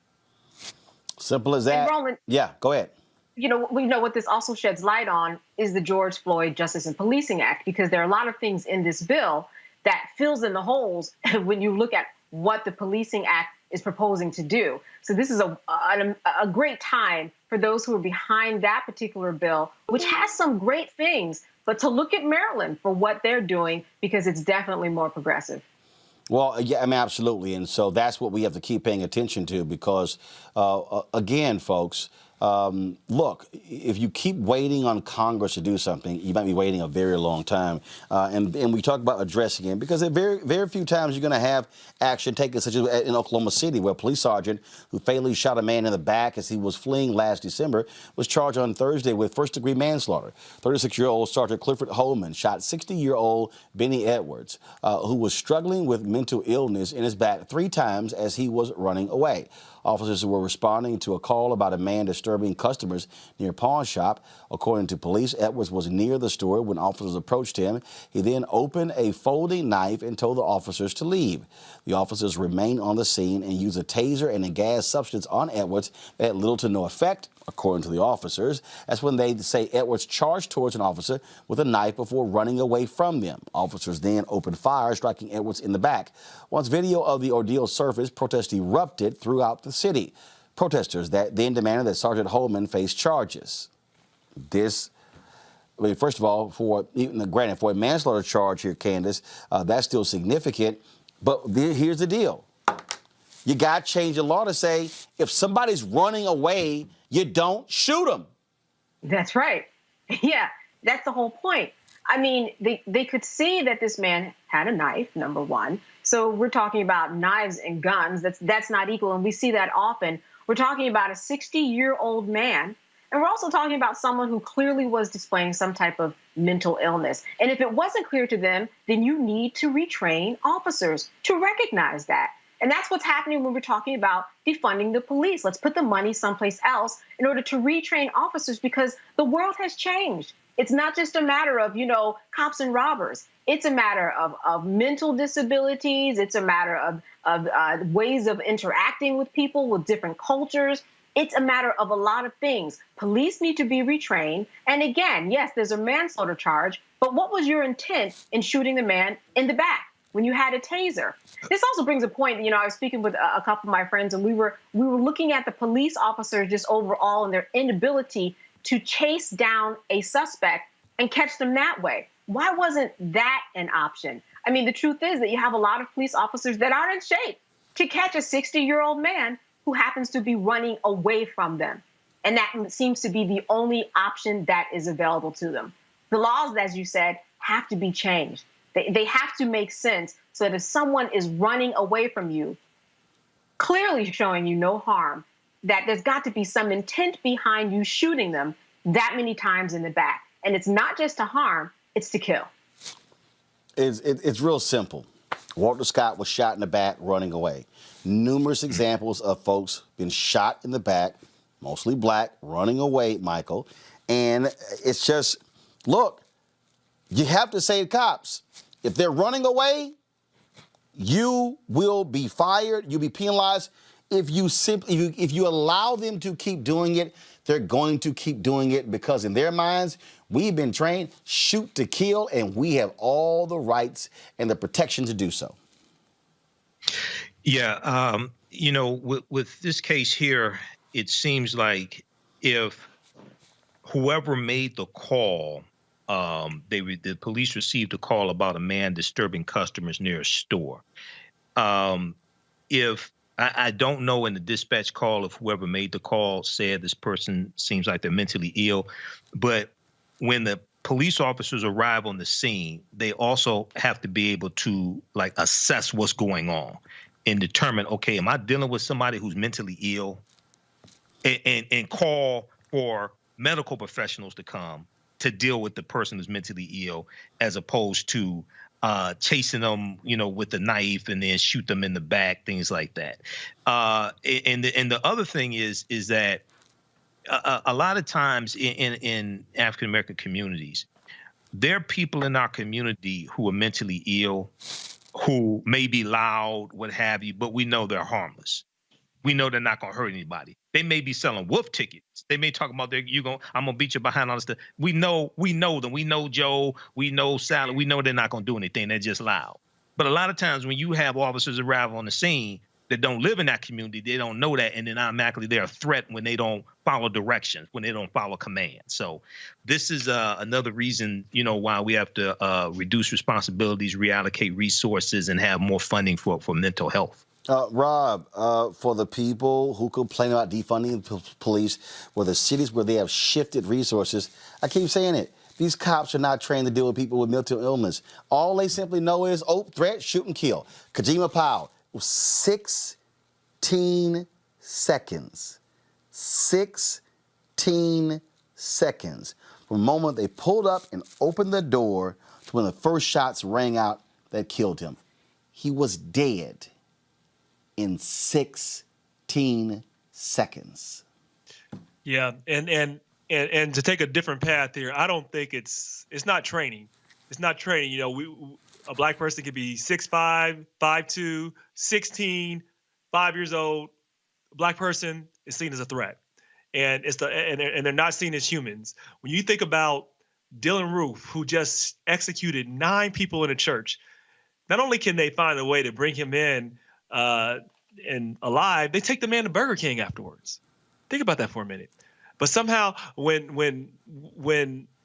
Simple as that. And Roland, yeah, go ahead. We know what this also sheds light on is the George Floyd Justice and Policing Act, because there are a lot of things in this bill that fills in the holes when you look at what the Policing Act is proposing to do. So this is a great time for those who are behind that particular bill, which has some great things, but to look at Maryland for what they're doing, because it's definitely more progressive. Well, yeah, I mean, absolutely. And so that's what we have to keep paying attention to because, again, folks, look, if you keep waiting on Congress to do something, you might be waiting a very long time. And we talk about addressing it because very, very few times you're going to have action taken, such as in Oklahoma City, where a police sergeant who fatally shot a man in the back as he was fleeing last December was charged on Thursday with first-degree manslaughter. 36-year-old Sergeant Clifford Holman shot 60-year-old Benny Edwards, who was struggling with mental illness in his back 3 times as he was running away. Officers were responding to a call about a man disturbing customers near a pawn shop. According to police, Edwards was near the store when officers approached him. He then opened a folding knife and told the officers to leave. The officers remained on the scene and used a taser and a gas substance on Edwards that had little to no effect, according to the officers. That's when they say Edwards charged towards an officer with a knife before running away from them. Officers then opened fire, striking Edwards in the back. Once video of the ordeal surfaced, protests erupted throughout the city. Protesters that then demanded that Sergeant Holman face charges. First of all, for a manslaughter charge here, Candace, that's still significant. But here's the deal. You got to change the law to say if somebody's running away, you don't shoot them. That's right. Yeah, that's the whole point. I mean, they could see that this man had a knife, number one. So we're talking about knives and guns. That's not equal, and we see that often. We're talking about a 60-year-old man, and we're also talking about someone who clearly was displaying some type of mental illness. And if it wasn't clear to them, then you need to retrain officers to recognize that. And that's what's happening when we're talking about defunding the police. Let's put the money someplace else in order to retrain officers because the world has changed. It's not just a matter of, cops and robbers. It's a matter of mental disabilities. It's a matter of ways of interacting with people with different cultures. It's a matter of a lot of things. Police need to be retrained. And again, yes, there's a manslaughter charge, but what was your intent in shooting the man in the back when you had a taser? This also brings a point. I was speaking with a couple of my friends, and we were looking at the police officers just overall and their inability to chase down a suspect and catch them that way. Why wasn't that an option? I mean, the truth is that you have a lot of police officers that aren't in shape to catch a 60-year-old man who happens to be running away from them. And that seems to be the only option that is available to them. The laws, as you said, have to be changed. They have to make sense so that if someone is running away from you, clearly showing you no harm, that there's got to be some intent behind you shooting them that many times in the back. And it's not just to harm, it's to kill. It's real simple. Walter Scott was shot in the back running away. Numerous examples of folks being shot in the back, mostly black, running away, Michael. And it's just, look, you have to say to cops, if they're running away, you will be fired, you'll be penalized. If you allow them to keep doing it, they're going to keep doing it because in their minds, we've been trained, shoot to kill, and we have all the rights and the protection to do so. Yeah, with this case here, it seems like if whoever made the call, the police received a call about a man disturbing customers near a store. If I don't know in the dispatch call if whoever made the call said this person seems like they're mentally ill, but when the police officers arrive on the scene, they also have to be able to assess what's going on and determine, okay, am I dealing with somebody who's mentally ill, and call for medical professionals to come to deal with the person who's mentally ill, as opposed to chasing them, with a knife and then shoot them in the back, things like that. And the other thing is that a lot of times in African American communities, there are people in our community who are mentally ill, who may be loud, what have you, but we know they're harmless. We know they're not going to hurt anybody. They may be selling wolf tickets. They may talk about I'm going to beat you behind all this stuff. We know them. We know Joe. We know Sally. We know they're not going to do anything. They're just loud. But a lot of times when you have officers arrive on the scene that don't live in that community, they don't know that, and then automatically they're a threat when they don't follow directions, when they don't follow commands. So this is another reason, why we have to reduce responsibilities, reallocate resources, and have more funding for mental health. Rob, for the people who complain about defunding the police, where the cities where they have shifted resources, I keep saying it, these cops are not trained to deal with people with mental illness. All they simply know is, threat, shoot and kill. Kajima Powell, 16 seconds. 16 seconds. From the moment they pulled up and opened the door to when the first shots rang out that killed him. He was dead in 16 seconds. Yeah, and to take a different path here, I don't think it's not training. It's not training. A black person could be 6'5", 5'2", 16, 5 years old. A black person is seen as a threat, and they're not seen as humans. When you think about Dylan Roof, who just executed 9 people in a church, not only can they find a way to bring him in and alive, they take the man to Burger King afterwards. Think about that for a minute. But somehow, when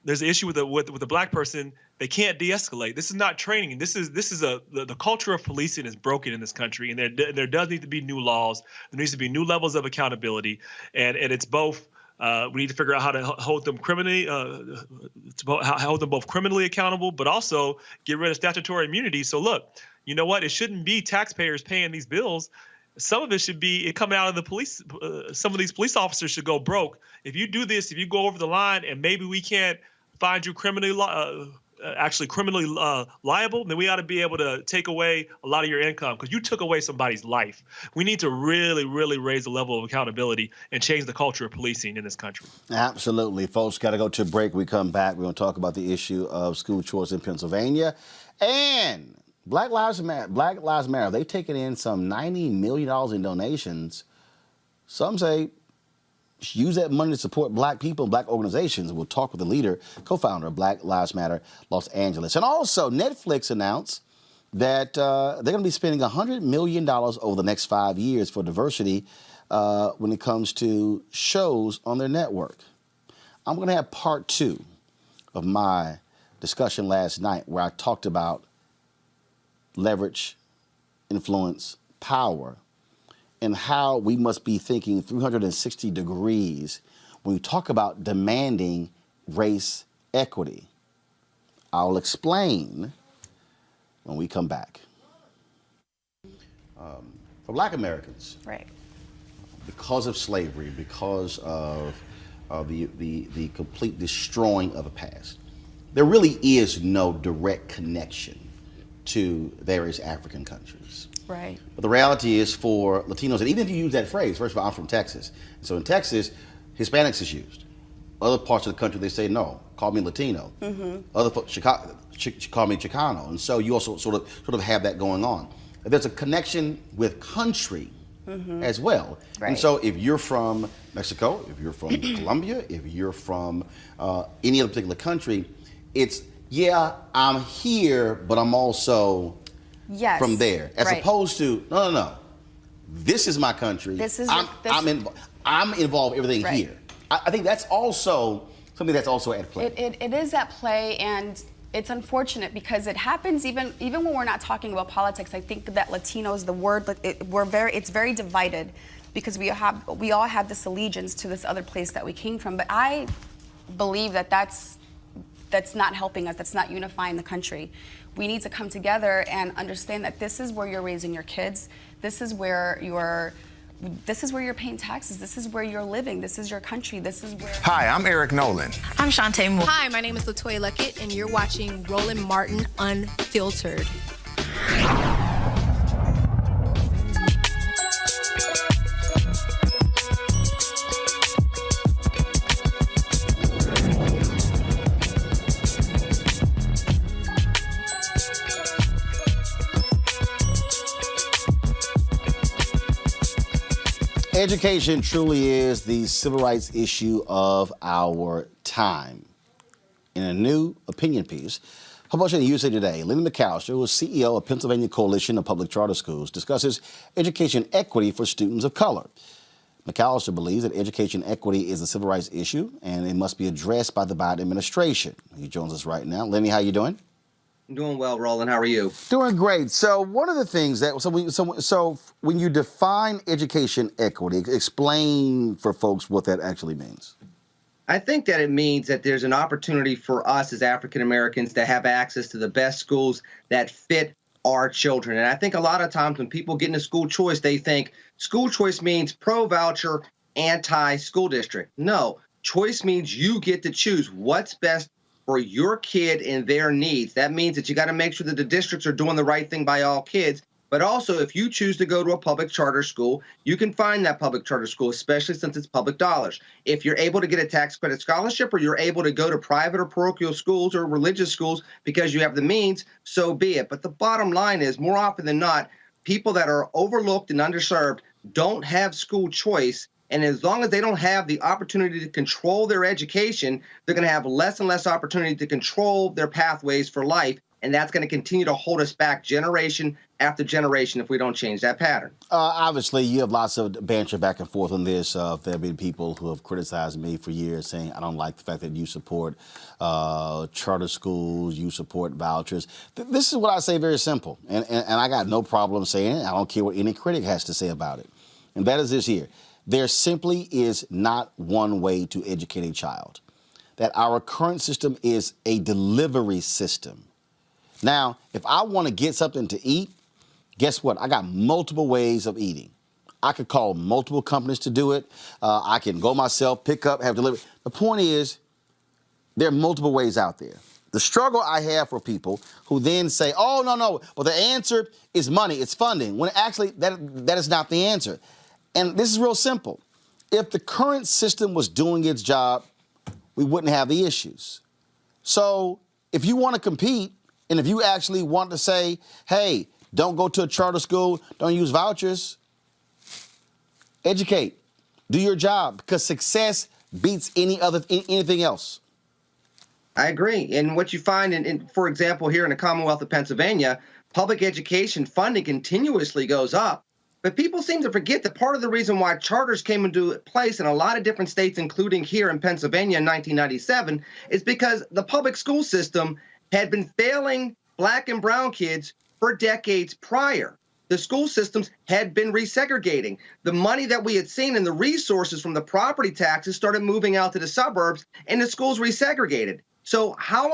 there's an issue with a black person, they can't de-escalate. This is not training. This is the culture of policing is broken in this country, and there does need to be new laws. There needs to be new levels of accountability, and it's both. We need to figure out how to hold them criminally, hold them both criminally accountable, but also get rid of statutory immunity. So look, you know what? It shouldn't be taxpayers paying these bills. Some of it should be coming out of the police. Some of these police officers should go broke. If you do this, if you go over the line, and maybe we can't find you criminally actually criminally liable, then we ought to be able to take away a lot of your income because you took away somebody's life. We need to really, really raise the level of accountability and change the culture of policing in this country. Absolutely. Folks, got to go to a break. We come back. We're going to talk about the issue of school choice in Pennsylvania. And Black Lives Matter, they've taken in some $90 million in donations. Some say use that money to support black people and black organizations. We'll talk with the leader, co-founder of Black Lives Matter Los Angeles. And also, Netflix announced that they're going to be spending $100 million over the next 5 years for diversity when it comes to shows on their network. I'm going to have part 2 of my discussion last night where I talked about leverage, influence, power, and how we must be thinking 360 degrees when we talk about demanding race equity. I'll explain when we come back. For Black Americans, right, because of slavery, because of the complete destroying of the past, there really is no direct connection to various African countries. right. But the reality is for Latinos, and even if you use that phrase, first of all, I'm from Texas. So in Texas, Hispanics is used. Other parts of the country, they say, no, call me Latino. Other folks, call me Chicano. And so you also sort of have that going on. There's a connection with country as well. Right. And so if you're from Mexico, if you're from Colombia, if you're from any other particular country, it's, yeah, I'm here, but I'm also from there. As opposed to, no. This is my country. I'm involved in everything here. I think that's also something that's also at play. It is at play, and it's unfortunate because it happens even when we're not talking about politics. I think that Latinos, the word, it's very divided because we all have this allegiance to this other place that we came from. But I believe that that's not helping us. That's not unifying the country. We need to come together and understand that this is where you're raising your kids. This is where you're paying taxes. This is where you're living. This is your country. This is where. Hi, I'm Eric Nolan. I'm Shantae Moore. Hi, my name is LaToya Luckett, and you're watching Roland Martin Unfiltered. Education truly is the civil rights issue of our time. In a new opinion piece published in USA Today, Linda McAllister, who is CEO of Pennsylvania Coalition of Public Charter Schools, discusses education equity for students of color. McAllister believes that education equity is a civil rights issue and it must be addressed by the Biden administration. He joins us right now. Lenny, how you doing? I'm doing well, Roland. How are you? Doing great. So one of the things that so when you define education equity, explain for folks what that actually means. I think that it means that there's an opportunity for us as African Americans to have access to the best schools that fit our children. And I think a lot of times when people get into school choice, they think school choice means pro-voucher, anti-school district. No, choice means you get to choose what's best for your kid and their needs. That means that you got to make sure that the districts are doing the right thing by all kids. But also, if you choose to go to a public charter school, you can find that public charter school, especially since it's public dollars. If you're able to get a tax credit scholarship or you're able to go to private or parochial schools or religious schools because you have the means, so be it. But the bottom line is, more often than not, people that are overlooked and underserved don't have school choice. And as long as they don't have the opportunity to control their education, they're going to have less and less opportunity to control their pathways for life. And that's going to continue to hold us back generation after generation if we don't change that pattern. Obviously, you have lots of banter back and forth on this. There have been people who have criticized me for years saying, I don't like the fact that you support charter schools, you support vouchers. This is what I say, very simple. And I got no problem saying it. I don't care what any critic has to say about it. And that is this here. There simply is not one way to educate a child. That our current system is a delivery system. Now, if I want to get something to eat, guess what? I got multiple ways of eating. I could call multiple companies to do it. I can go myself, pick up, have delivery. The point is, there are multiple ways out there. The struggle I have for people who then say, oh, no, well, the answer is money, it's funding, when actually that is not the answer. And this is real simple. If the current system was doing its job, we wouldn't have the issues. So if you want to compete, and if you actually want to say, hey, don't go to a charter school, don't use vouchers, educate, do your job, because success beats anything else. I agree. And what you find, for example, here in the Commonwealth of Pennsylvania, public education funding continuously goes up. But people seem to forget that part of the reason why charters came into place in a lot of different states, including here in Pennsylvania in 1997, is because the public school system had been failing Black and brown kids for decades prior. The school systems had been resegregating. The money that we had seen and the resources from the property taxes started moving out to the suburbs, and the schools resegregated. So how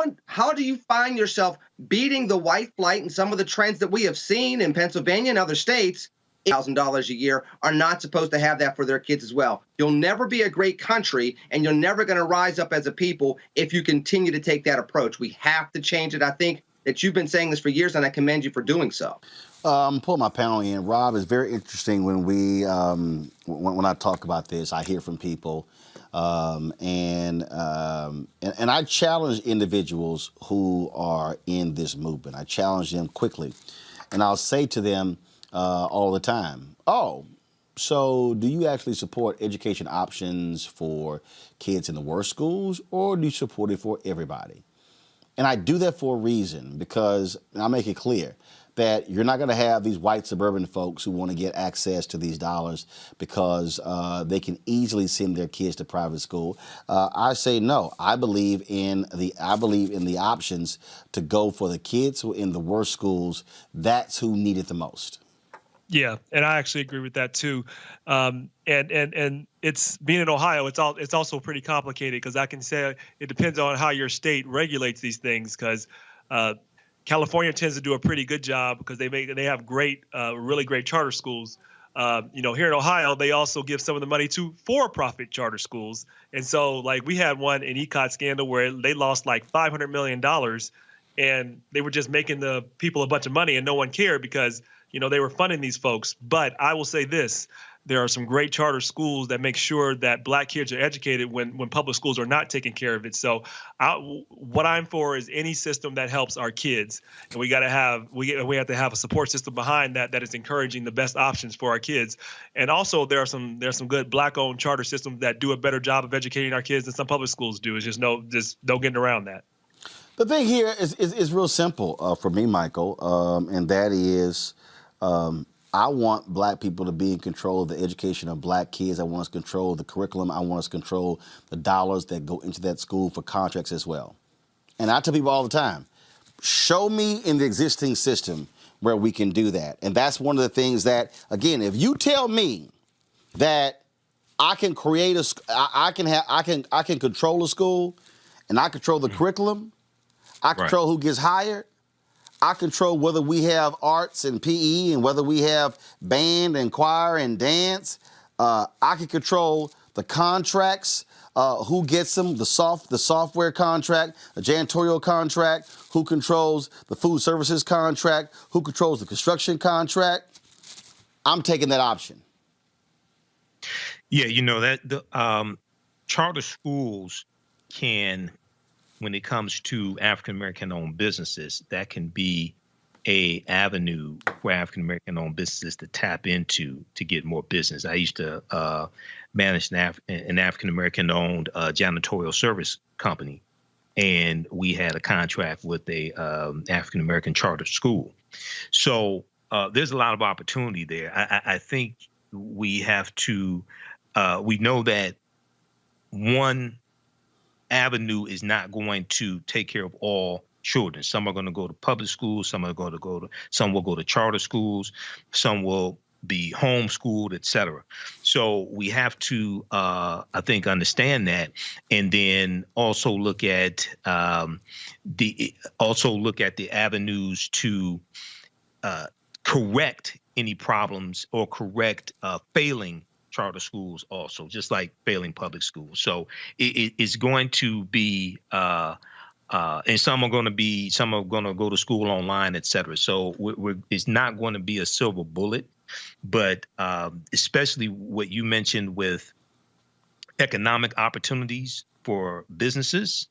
do you find yourself beating the white flight and some of the trends that we have seen in Pennsylvania and other states? $1,000 a year are not supposed to have that for their kids as well. You'll never be a great country, and you're never going to rise up as a people if you continue to take that approach. We have to change it. I think that you've been saying this for years, and I commend you for doing so. I'm pulling my panel in. Rob, it's very interesting when when I talk about this, I hear from people, and I challenge individuals who are in this movement. I challenge them quickly, and I'll say to them all the time, oh, so do you actually support education options for kids in the worst schools, or do you support it for everybody? And I do that for a reason, because, and I'll make it clear, that you're not going to have these white suburban folks who want to get access to these dollars because they can easily send their kids to private school. I say no. I believe in the options to go for the kids who are in the worst schools. That's who need it the most. Yeah, and I actually agree with that too. And it's being in Ohio, it's also pretty complicated, because I can say it depends on how your state regulates these things, because California tends to do a pretty good job because they have great, really great charter schools. Here in Ohio, they also give some of the money to for-profit charter schools. And so, like, we had one in ECOT scandal where they lost like $500 million, and they were just making the people a bunch of money, and no one cared because they were funding these folks. But I will say this. There are some great charter schools that make sure that Black kids are educated when public schools are not taking care of it. So what I'm for is any system that helps our kids. And we have to have a support system behind that is encouraging the best options for our kids. And also there's some good Black-owned charter systems that do a better job of educating our kids than some public schools do. It's just no getting around that. The thing here is real simple for me, Michael, and that is I want Black people to be in control of the education of Black kids. I want us to control the curriculum. I want us to control the dollars that go into that school for contracts as well. And I tell people all the time, show me in the existing system where we can do that. And that's one of the things that, again, if you tell me that I can create I can control a school, and I control the curriculum, I control who gets hired, I control whether we have arts and PE and whether we have band and choir and dance. I can control the contracts, who gets them, the software contract, the janitorial contract, who controls the food services contract, who controls the construction contract. I'm taking that option. Yeah, that the charter schools can, when it comes to African-American owned businesses, that can be a avenue for African-American owned businesses to tap into to get more business. I used to manage an African-American owned janitorial service company, and we had a contract with a African-American charter school. So there's a lot of opportunity there. I think we have to, we know that one avenue is not going to take care of all children. Some are going to go to public schools, some will go to charter schools, some will be homeschooled, etc. So we have to, I think, understand that, and then also look at the avenues to correct any problems or correct failing charter schools also, just like failing public schools. So it's going to be And some are going to go to school online, et cetera. So it's not going to be a silver bullet, but especially what you mentioned with economic opportunities for businesses.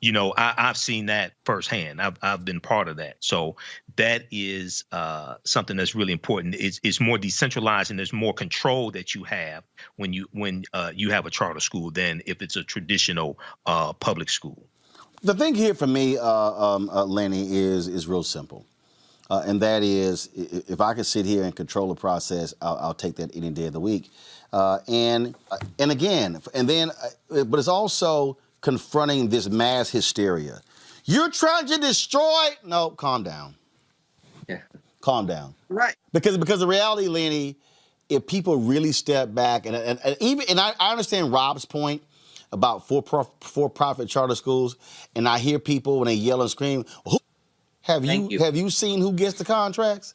I've seen that firsthand. I've been part of that. So that is something that's really important. It's more decentralized and there's more control that you have when you have a charter school than if it's a traditional public school. The thing here for me, Lenny, is real simple. And that is, if I could sit here and control the process, I'll take that any day of the week. But it's also confronting this mass hysteria. You're trying to destroy. No, calm down. Yeah. Calm down. Right. Because the reality, Lenny, if people really step back and I understand Rob's point about for-profit charter schools, and I hear people when they yell and scream. Have you seen who gets the contracts?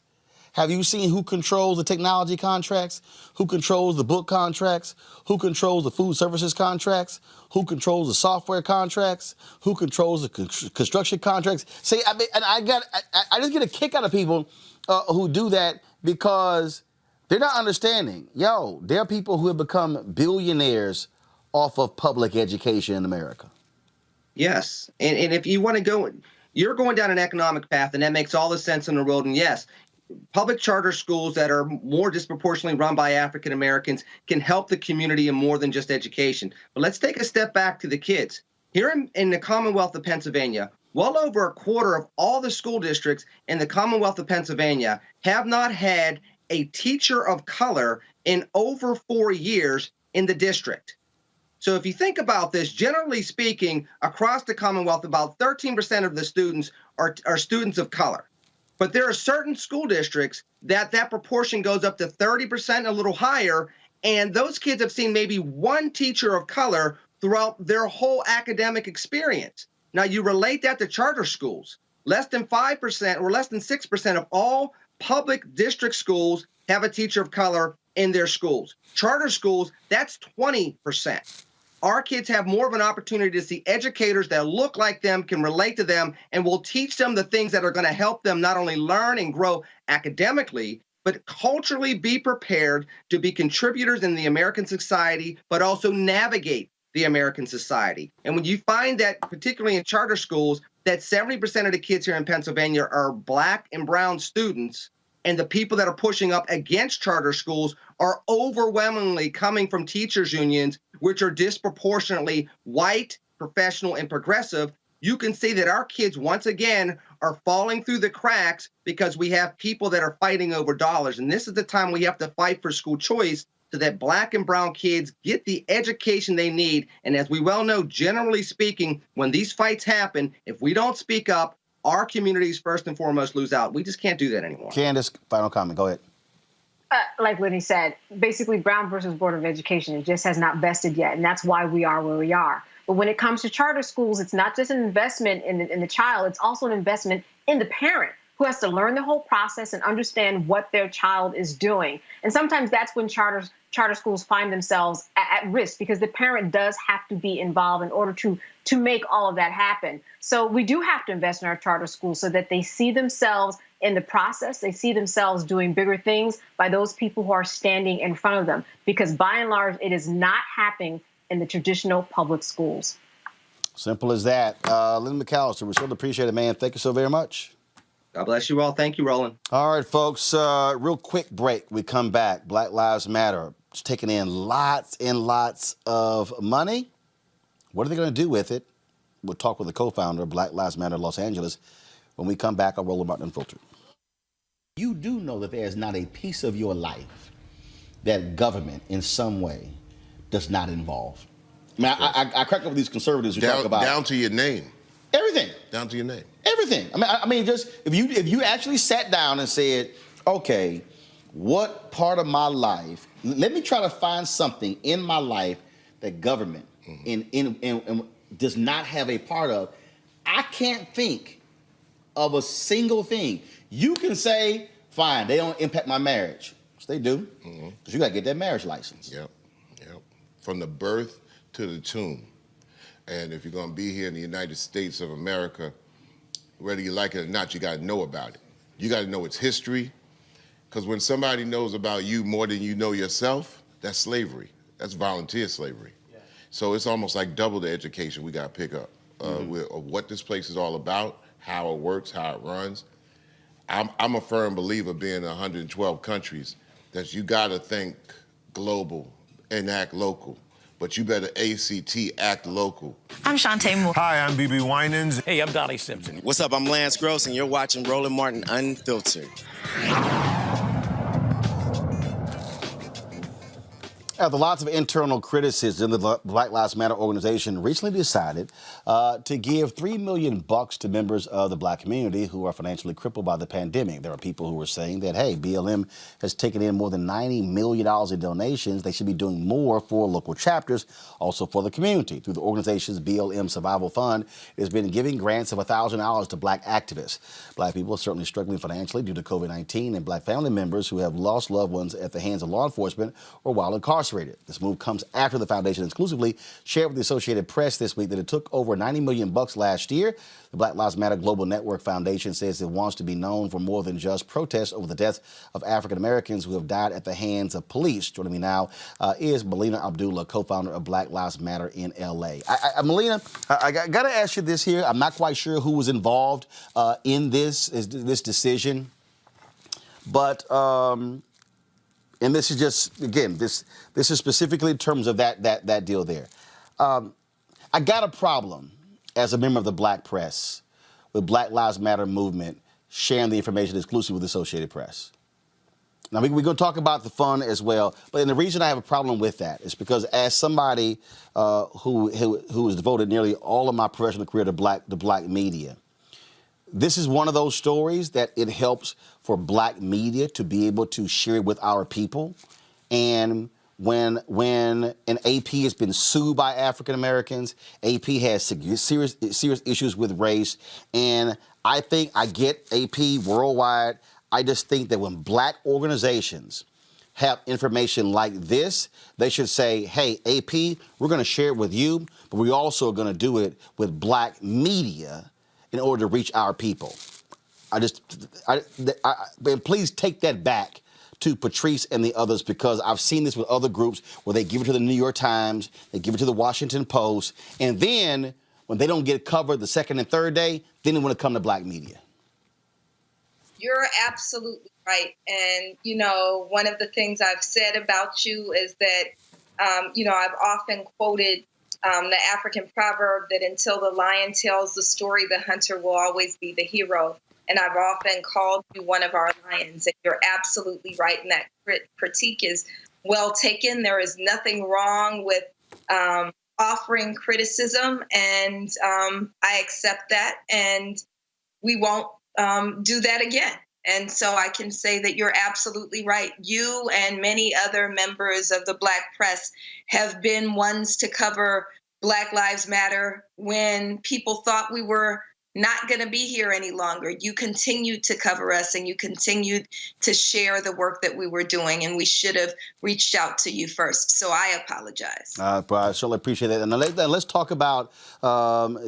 Have you seen who controls the technology contracts? Who controls the book contracts? Who controls the food services contracts? Who controls the software contracts? Who controls the construction contracts? See, I just get a kick out of people who do that because they're not understanding. There are people who have become billionaires off of public education in America. Yes, and if you want to go, you're going down an economic path, and that makes all the sense in the world. And yes, public charter schools that are more disproportionately run by African Americans can help the community in more than just education. But let's take a step back to the kids. Here in the Commonwealth of Pennsylvania, well over a quarter of all the school districts in the Commonwealth of Pennsylvania have not had a teacher of color in over 4 years in the district. So if you think about this, generally speaking, across the Commonwealth, about 13% of the students are students of color. But there are certain school districts that proportion goes up to 30%, a little higher, and those kids have seen maybe one teacher of color throughout their whole academic experience. Now, you relate that to charter schools. Less than 5% or less than 6% of all public district schools have a teacher of color in their schools. Charter schools, that's 20%. Our kids have more of an opportunity to see educators that look like them, can relate to them, and will teach them the things that are going to help them not only learn and grow academically, but culturally be prepared to be contributors in the American society, but also navigate the American society. And when you find that, particularly in charter schools, that 70% of the kids here in Pennsylvania are Black and brown students, and the people that are pushing up against charter schools are overwhelmingly coming from teachers' unions, which are disproportionately white, professional, and progressive, you can see that our kids, once again, are falling through the cracks because we have people that are fighting over dollars. And this is the time we have to fight for school choice so that Black and brown kids get the education they need. And as we well know, generally speaking, when these fights happen, if we don't speak up, our communities first and foremost lose out. We just can't do that anymore. Candace, final comment. Go ahead. Like Lenny said, basically Brown versus Board of Education, it just has not vested yet, and that's why we are where we are. But when it comes to charter schools, it's not just an investment in the child, it's also an investment in the parent who has to learn the whole process and understand what their child is doing. And sometimes that's when charter schools find themselves at risk because the parent does have to be involved in order to make all of that happen. So we do have to invest in our charter schools so that they see themselves in the process. They see themselves doing bigger things by those people who are standing in front of them, because by and large, it is not happening in the traditional public schools. Simple as that. Lynn McAllister, we sure appreciate it, man. Thank you so very much. God bless you all. Thank you, Roland. All right, folks, real quick break. We come back. Black Lives Matter. It's taking in lots and lots of money. What are they going to do with it? We'll talk with the co-founder of Black Lives Matter Los Angeles when we come back on Roland Martin Unfiltered. You do know that there is not a piece of your life that government in some way does not involve. I mean, I crack up with these conservatives who talk about down to your name. Everything. Down to your name. Everything. I mean, just if you actually sat down and said, okay, what part of my life? Let me try to find something in my life that government in does not have a part of. I can't think of a single thing. You can say, fine, they don't impact my marriage. Yes, they do. Because you got to get that marriage license. Yep. From the birth to the tomb. And if you're going to be here in the United States of America, whether you like it or not, you got to know about it. You got to know its history, because when somebody knows about you more than you know yourself, that's slavery. That's volunteer slavery. Yeah. So it's almost like double the education we got to pick up of what this place is all about, how it works, how it runs. I'm a firm believer, being in 112 countries, that you got to think global and act local. But you better act local. I'm Shantae Moore. Hi, I'm BB Winans. Hey, I'm Donnie Simpson. What's up? I'm Lance Gross, and you're watching Roland Martin Unfiltered. After lots of internal criticism, the Black Lives Matter organization recently decided to give $3 million to members of the Black community who are financially crippled by the pandemic. There are people who are saying that, hey, BLM has taken in more than $90 million in donations. They should be doing more for local chapters, also for the community. Through the organization's BLM Survival Fund, it has been giving grants of $1,000 to Black activists. Black people are certainly struggling financially due to COVID-19, and Black family members who have lost loved ones at the hands of law enforcement or while incarcerated. This move comes after the foundation exclusively shared with the Associated Press this week that it took over $90 million last year. The Black Lives Matter Global Network Foundation says it wants to be known for more than just protests over the deaths of African Americans who have died at the hands of police. Joining me now is Melina Abdullah, co-founder of Black Lives Matter in L.A. Melina, I got to ask you this here. I'm not quite sure who was involved in this decision, but and this is just, again, this is specifically in terms of that deal there. I got a problem as a member of the Black press with Black Lives Matter movement sharing the information exclusively with the Associated Press. Now, we're going to talk about the fund as well, but the reason I have a problem with that is because as somebody who has devoted nearly all of my professional career to black media, this is one of those stories that it helps for Black media to be able to share it with our people. And when an AP has been sued by African Americans, AP has serious issues with race. And I think I get AP worldwide. I just think that when Black organizations have information like this, they should say, hey, AP, we're going to share it with you, but we also are going to do it with Black media in order to reach our people. Please take that back to Patrice and the others, because I've seen this with other groups where they give it to the New York Times, they give it to the Washington Post, and then when they don't get covered the second and third day, then they want to come to Black media. You're absolutely right. And, you know, one of the things I've said about you is that, I've often quoted the African proverb that until the lion tells the story, the hunter will always be the hero. And I've often called you one of our lions. And you're absolutely right. And that critique is well taken. There is nothing wrong with offering criticism. And I accept that. And we won't do that again. And so I can say that you're absolutely right. You and many other members of the Black press have been ones to cover Black Lives Matter when people thought we were not going to be here any longer. You continued to cover us, and you continued to share the work that we were doing, and we should have reached out to you first. So I apologize. But I certainly appreciate that. And let's talk about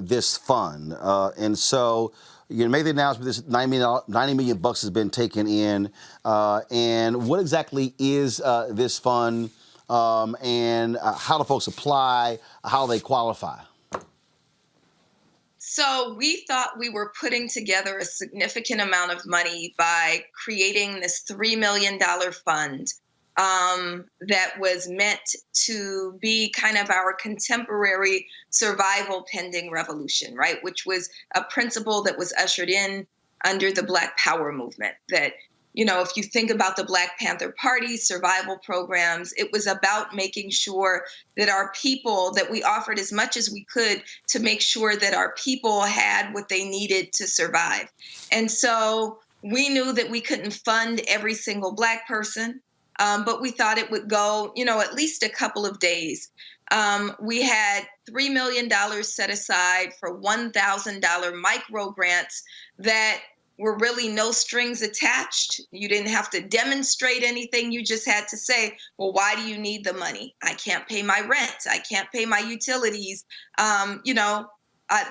this fund. And so you made the announcement this $90 million has been taken in. And what exactly is this fund, and how do folks apply, how they qualify? So we thought we were putting together a significant amount of money by creating this $3 million fund that was meant to be kind of our contemporary survival pending revolution, right? Which was a principle that was ushered in under the Black Power movement. That, you know, if you think about the Black Panther Party survival programs, it was about making sure that our people, that we offered as much as we could to make sure that our people had what they needed to survive. And so we knew that we couldn't fund every single Black person, but we thought it would go, at least a couple of days. We had $3 million set aside for $1,000 micro grants that were really no strings attached. You didn't have to demonstrate anything. You just had to say, well, why do you need the money? I can't pay my rent. I can't pay my utilities.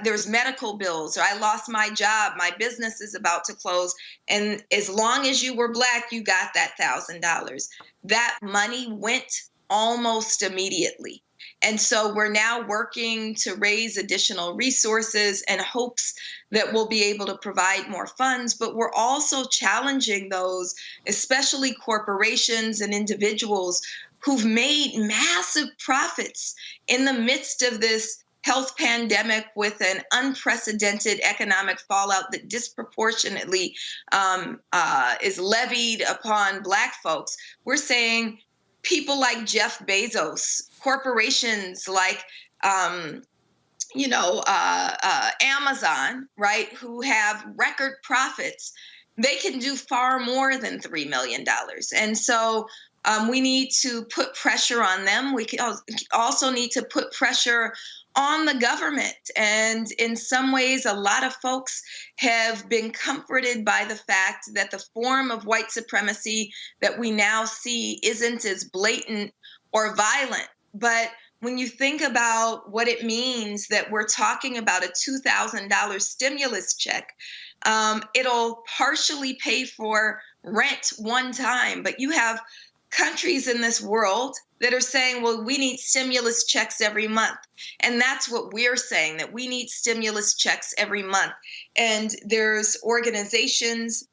There's medical bills, or I lost my job. My business is about to close. And as long as you were Black, you got that $1,000. That money went almost immediately. And so we're now working to raise additional resources in hopes that we'll be able to provide more funds. But we're also challenging those, especially corporations and individuals who've made massive profits in the midst of this health pandemic with an unprecedented economic fallout that disproportionately is levied upon Black folks. We're saying people like Jeff Bezos, corporations like, Amazon, right, who have record profits, they can do far more than $3 million. And so we need to put pressure on them. We also need to put pressure on the government. And in some ways, a lot of folks have been comforted by the fact that the form of white supremacy that we now see isn't as blatant or violent. But when you think about what it means that we're talking about a $2,000 stimulus check, it'll partially pay for rent one time, but you have countries in this world that are saying, well, we need stimulus checks every month. And that's what we're saying, that we need stimulus checks every month. And there's organizations,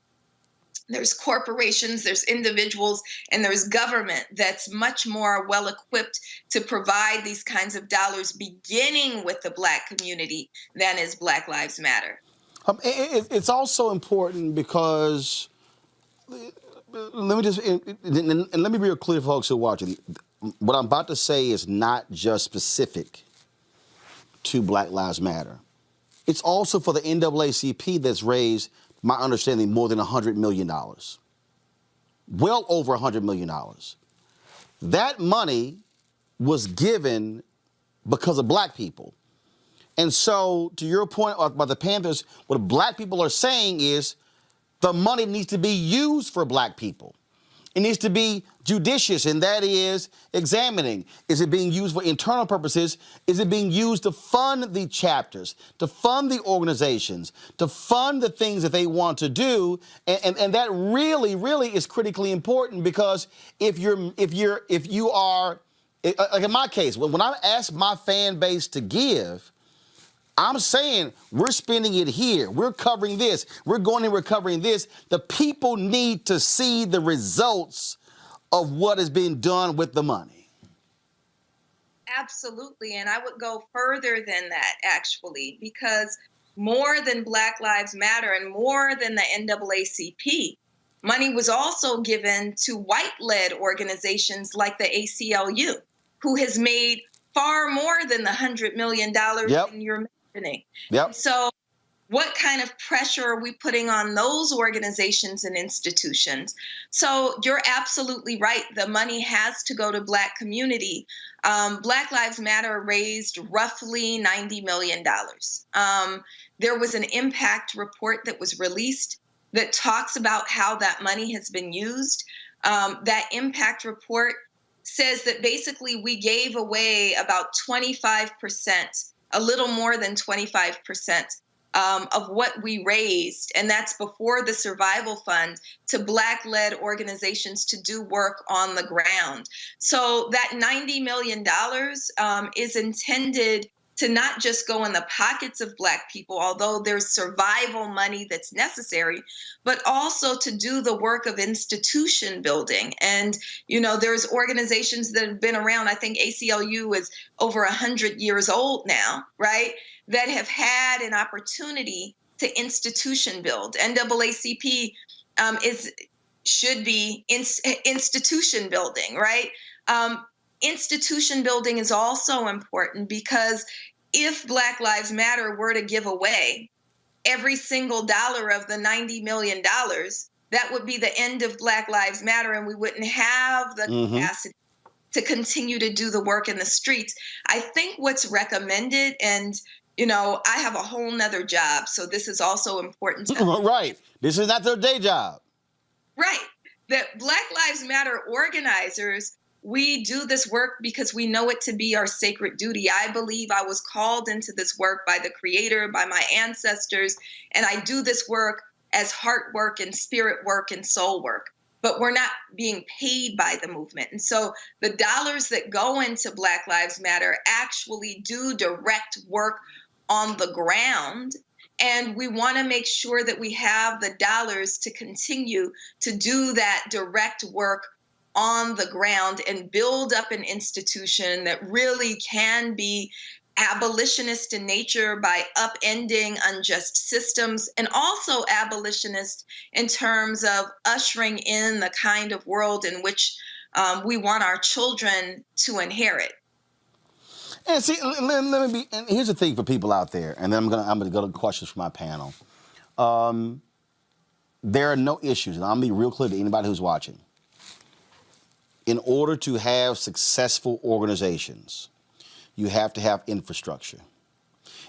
there's corporations, there's individuals, and there's government that's much more well equipped to provide these kinds of dollars, beginning with the Black community, than is Black Lives Matter. It's also important because, let me be real clear, folks who are watching. What I'm about to say is not just specific to Black Lives Matter. It's also for the NAACP that's raised, my understanding, more than $100 million. Well over $100 million. That money was given because of Black people. And so, to your point about the Panthers, what Black people are saying is the money needs to be used for Black people. It needs to be judicious, and that is examining. Is it being used for internal purposes? Is it being used to fund the chapters, to fund the organizations, to fund the things that they want to do? And that really, really is critically important, because if you are, like in my case, when I ask my fan base to give, I'm saying we're spending it here. We're covering this. We're going and we're covering this. The people need to see the results of what is being done with the money. Absolutely. And I would go further than that, actually, because more than Black Lives Matter and more than the NAACP, money was also given to white-led organizations like the ACLU, who has made far more than the $100 million in your mentioning. Yep. So what kind of pressure are we putting on those organizations and institutions? So you're absolutely right. The money has to go to Black community. Black Lives Matter raised roughly $90 million. There was an impact report that was released that talks about how that money has been used. That impact report says that basically we gave away about 25%, a little more than 25% of what we raised, and that's before the survival fund, to Black-led organizations to do work on the ground. So that $90 million is intended to not just go in the pockets of Black people, although there's survival money that's necessary, but also to do the work of institution building. And, you know, there's organizations that have been around. I think ACLU is over 100 years old now, right, that have had an opportunity to institution build. NAACP should be institution building, right? Institution building is also important, because if Black Lives Matter were to give away every single dollar of the $90 million, that would be the end of Black Lives Matter, and we wouldn't have the capacity to continue to do the work in the streets. I think what's recommended, and I have a whole nother job, so this is also important to Right. This is not their day job. Right. That Black Lives Matter organizers, we do this work because we know it to be our sacred duty. I believe I was called into this work by the Creator, by my ancestors, and I do this work as heart work and spirit work and soul work. But we're not being paid by the movement. And so the dollars that go into Black Lives Matter actually do direct work on the ground. And we want to make sure that we have the dollars to continue to do that direct work on the ground and build up an institution that really can be abolitionist in nature by upending unjust systems, and also abolitionist in terms of ushering in the kind of world in which we want our children to inherit. And see, let me be. And here's the thing for people out there, and then I'm gonna go to questions from my panel. There are no issues, and I'm gonna be real clear to anybody who's watching. In order to have successful organizations, you have to have infrastructure.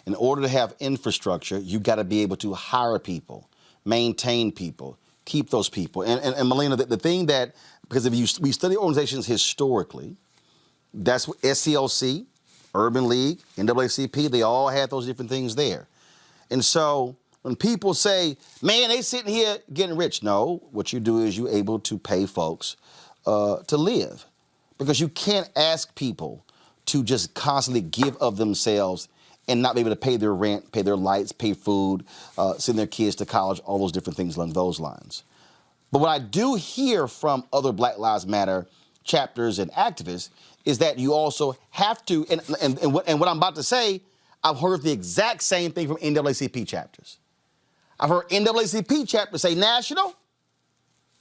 In order to have infrastructure, you got to be able to hire people, maintain people, keep those people. And Melina, the thing that, because if we study organizations historically, that's what SCLC, Urban League, NAACP, they all had those different things there. And so when people say, man, they sitting here getting rich, no, what you do is you're able to pay folks to live, because you can't ask people to just constantly give of themselves and not be able to pay their rent, pay their lights, pay food, send their kids to college, all those different things along those lines. But what I do hear from other Black Lives Matter chapters and activists is that you also have to, and what I'm about to say, I've heard the exact same thing from NAACP chapters. I've heard NAACP chapters say, national,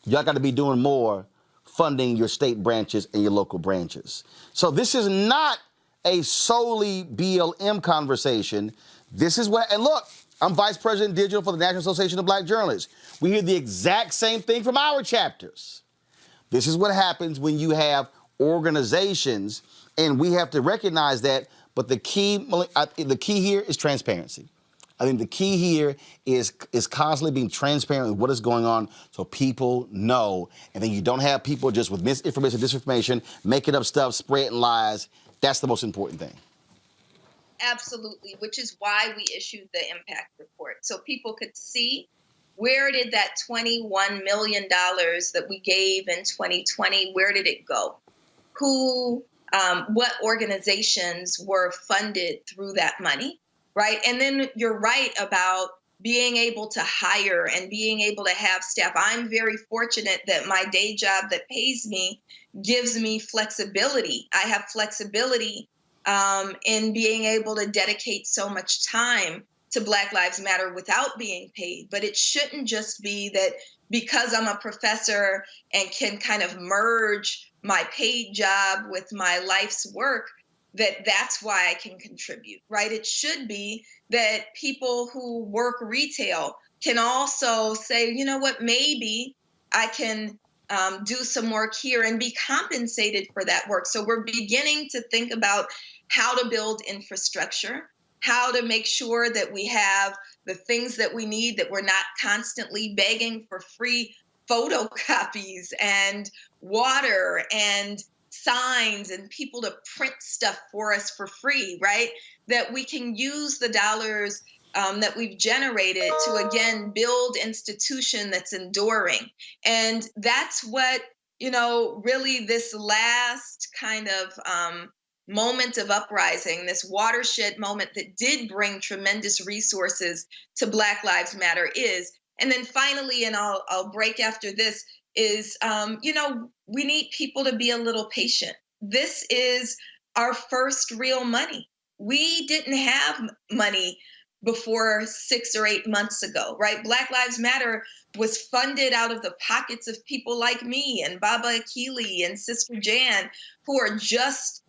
y'all got to be doing more funding your state branches and your local branches. So this is not a solely BLM conversation. This is what, and look, I'm Vice President Digital for the National Association of Black Journalists. We hear the exact same thing from our chapters. This is what happens when you have organizations, and we have to recognize that, but the key here is transparency. I think the key here is constantly being transparent with what is going on so people know, and then you don't have people just with misinformation, disinformation, making up stuff, spreading lies. That's the most important thing. Absolutely, which is why we issued the impact report, so people could see where did that $21 million that we gave in 2020, where did it go? What organizations were funded through that money? Right. And then you're right about being able to hire and being able to have staff. I'm very fortunate that my day job that pays me gives me flexibility. I have flexibility in being able to dedicate so much time to Black Lives Matter without being paid. But it shouldn't just be that because I'm a professor and can kind of merge my paid job with my life's work, that's why I can contribute, right? It should be that people who work retail can also say, you know what, maybe I can do some work here and be compensated for that work. So we're beginning to think about how to build infrastructure, how to make sure that we have the things that we need, that we're not constantly begging for free photocopies and water and signs and people to print stuff for us for free, right? That we can use the dollars that we've generated to, again, build institution that's enduring. And that's what, really this last kind of moment of uprising, this watershed moment that did bring tremendous resources to Black Lives Matter is. And then finally, and I'll break after this, is, we need people to be a little patient. This is our first real money. We didn't have money before 6 or 8 months ago, right? Black Lives Matter was funded out of the pockets of people like me and Baba Akili and Sister Jan, who are just,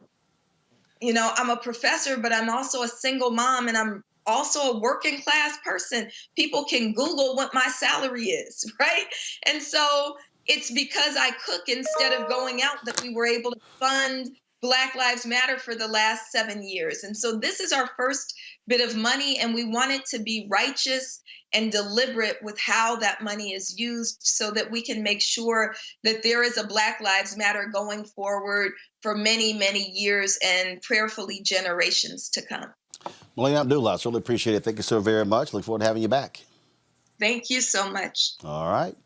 I'm a professor, but I'm also a single mom and I'm also a working class person. People can Google what my salary is, right? And so it's because I cook instead of going out that we were able to fund Black Lives Matter for the last 7 years. And so this is our first bit of money, and we want it to be righteous and deliberate with how that money is used so that we can make sure that there is a Black Lives Matter going forward for many, many years and prayerfully generations to come. Melina Abdullah, I certainly appreciate it. Thank you so very much. Look forward to having you back. Thank you so much. All right.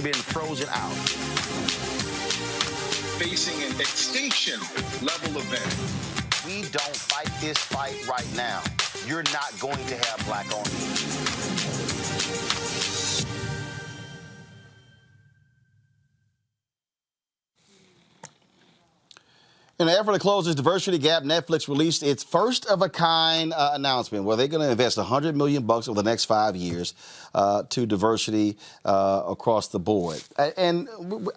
Been frozen out. Facing an extinction level event. We don't fight this fight right now, you're not going to have black on you. In an effort to close this diversity gap, Netflix released its first-of-a-kind announcement where they're going to invest $100 million over the next 5 years to diversity across the board. And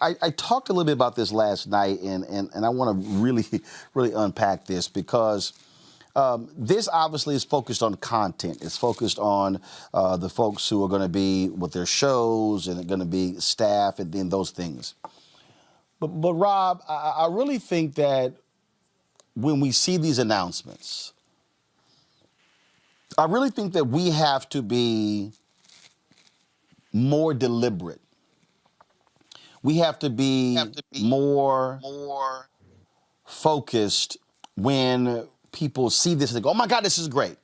I talked a little bit about this last night, and I want to really unpack this because this obviously is focused on content. It's focused on the folks who are going to be with their shows and are going to be staff and then those things. But Rob, I really think that when we see these announcements, I really think that we have to be more deliberate. We have to be more focused when people see this and they go, oh my God, this is great.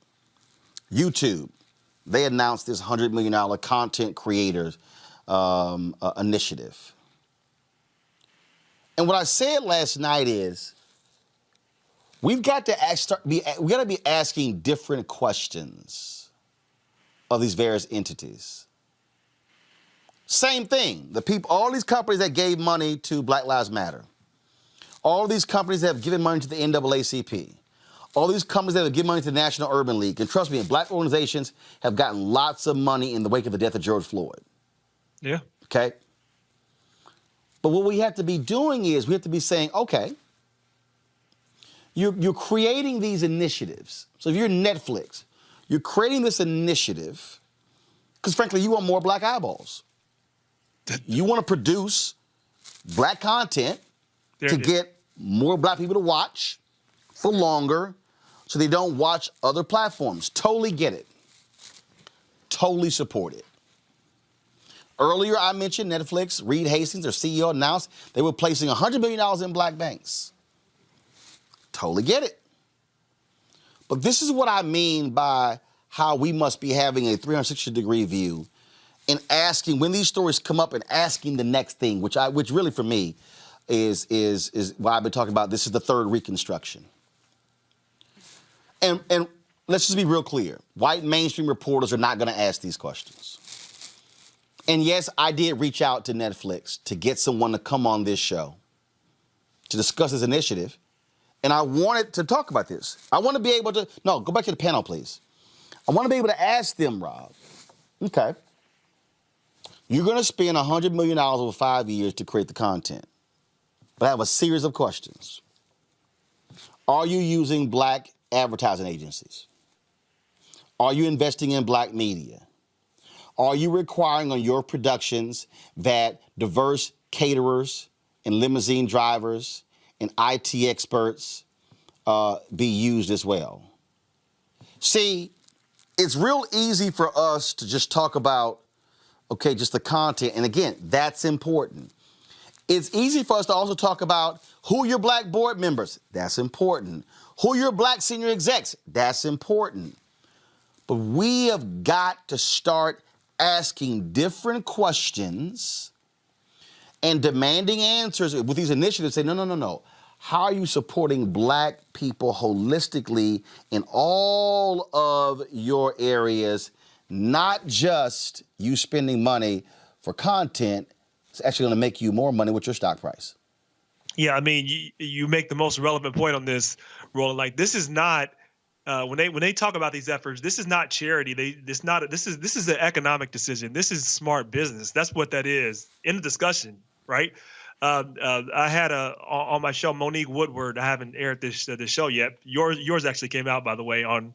YouTube, they announced this $100 million content creators initiative. And what I said last night is we've got to be asking different questions of these various entities. Same thing. All these companies that gave money to Black Lives Matter, all these companies that have given money to the NAACP, all these companies that have given money to the National Urban League, and trust me, black organizations have gotten lots of money in the wake of the death of George Floyd. Yeah. Okay. But what we have to be doing is we have to be saying, okay, you're creating these initiatives. So if you're Netflix, you're creating this initiative because, frankly, you want more black eyeballs. You want to produce black content to get more black people to watch for longer so they don't watch other platforms. Totally get it. Totally support it. Earlier, I mentioned Netflix. Reed Hastings, their CEO, announced they were placing $100 million in black banks. Totally get it. But this is what I mean by how we must be having a 360-degree view and asking, when these stories come up, and asking the next thing, which really for me is why I've been talking about this is the third Reconstruction. And let's just be real clear. White mainstream reporters are not going to ask these questions. And yes, I did reach out to Netflix to get someone to come on this show to discuss this initiative. And I wanted to talk about this. I want to be able to, no, go back to the panel, please. I want to be able to ask them, Rob, okay, you're going to spend $100 million over 5 years to create the content. But I have a series of questions. Are you using black advertising agencies? Are you investing in black media? Are you requiring on your productions that diverse caterers and limousine drivers and IT experts be used as well? See, it's real easy for us to just talk about, okay, just the content. And again, that's important. It's easy for us to also talk about who are your black board members. That's important. Who are your black senior execs. That's important. But we have got to start asking different questions and demanding answers with these initiatives. Say, no. How are you supporting black people holistically in all of your areas, not just you spending money for content? It's actually going to make you more money with your stock price. Yeah, I mean, you make the most relevant point on this, Roland. Like, this is not when they talk about these efforts, this is not charity. This is an economic decision. This is smart business. That's what that is in the discussion, right? I had on my show Monique Woodward. I haven't aired this show yet. Yours actually came out, by the way, on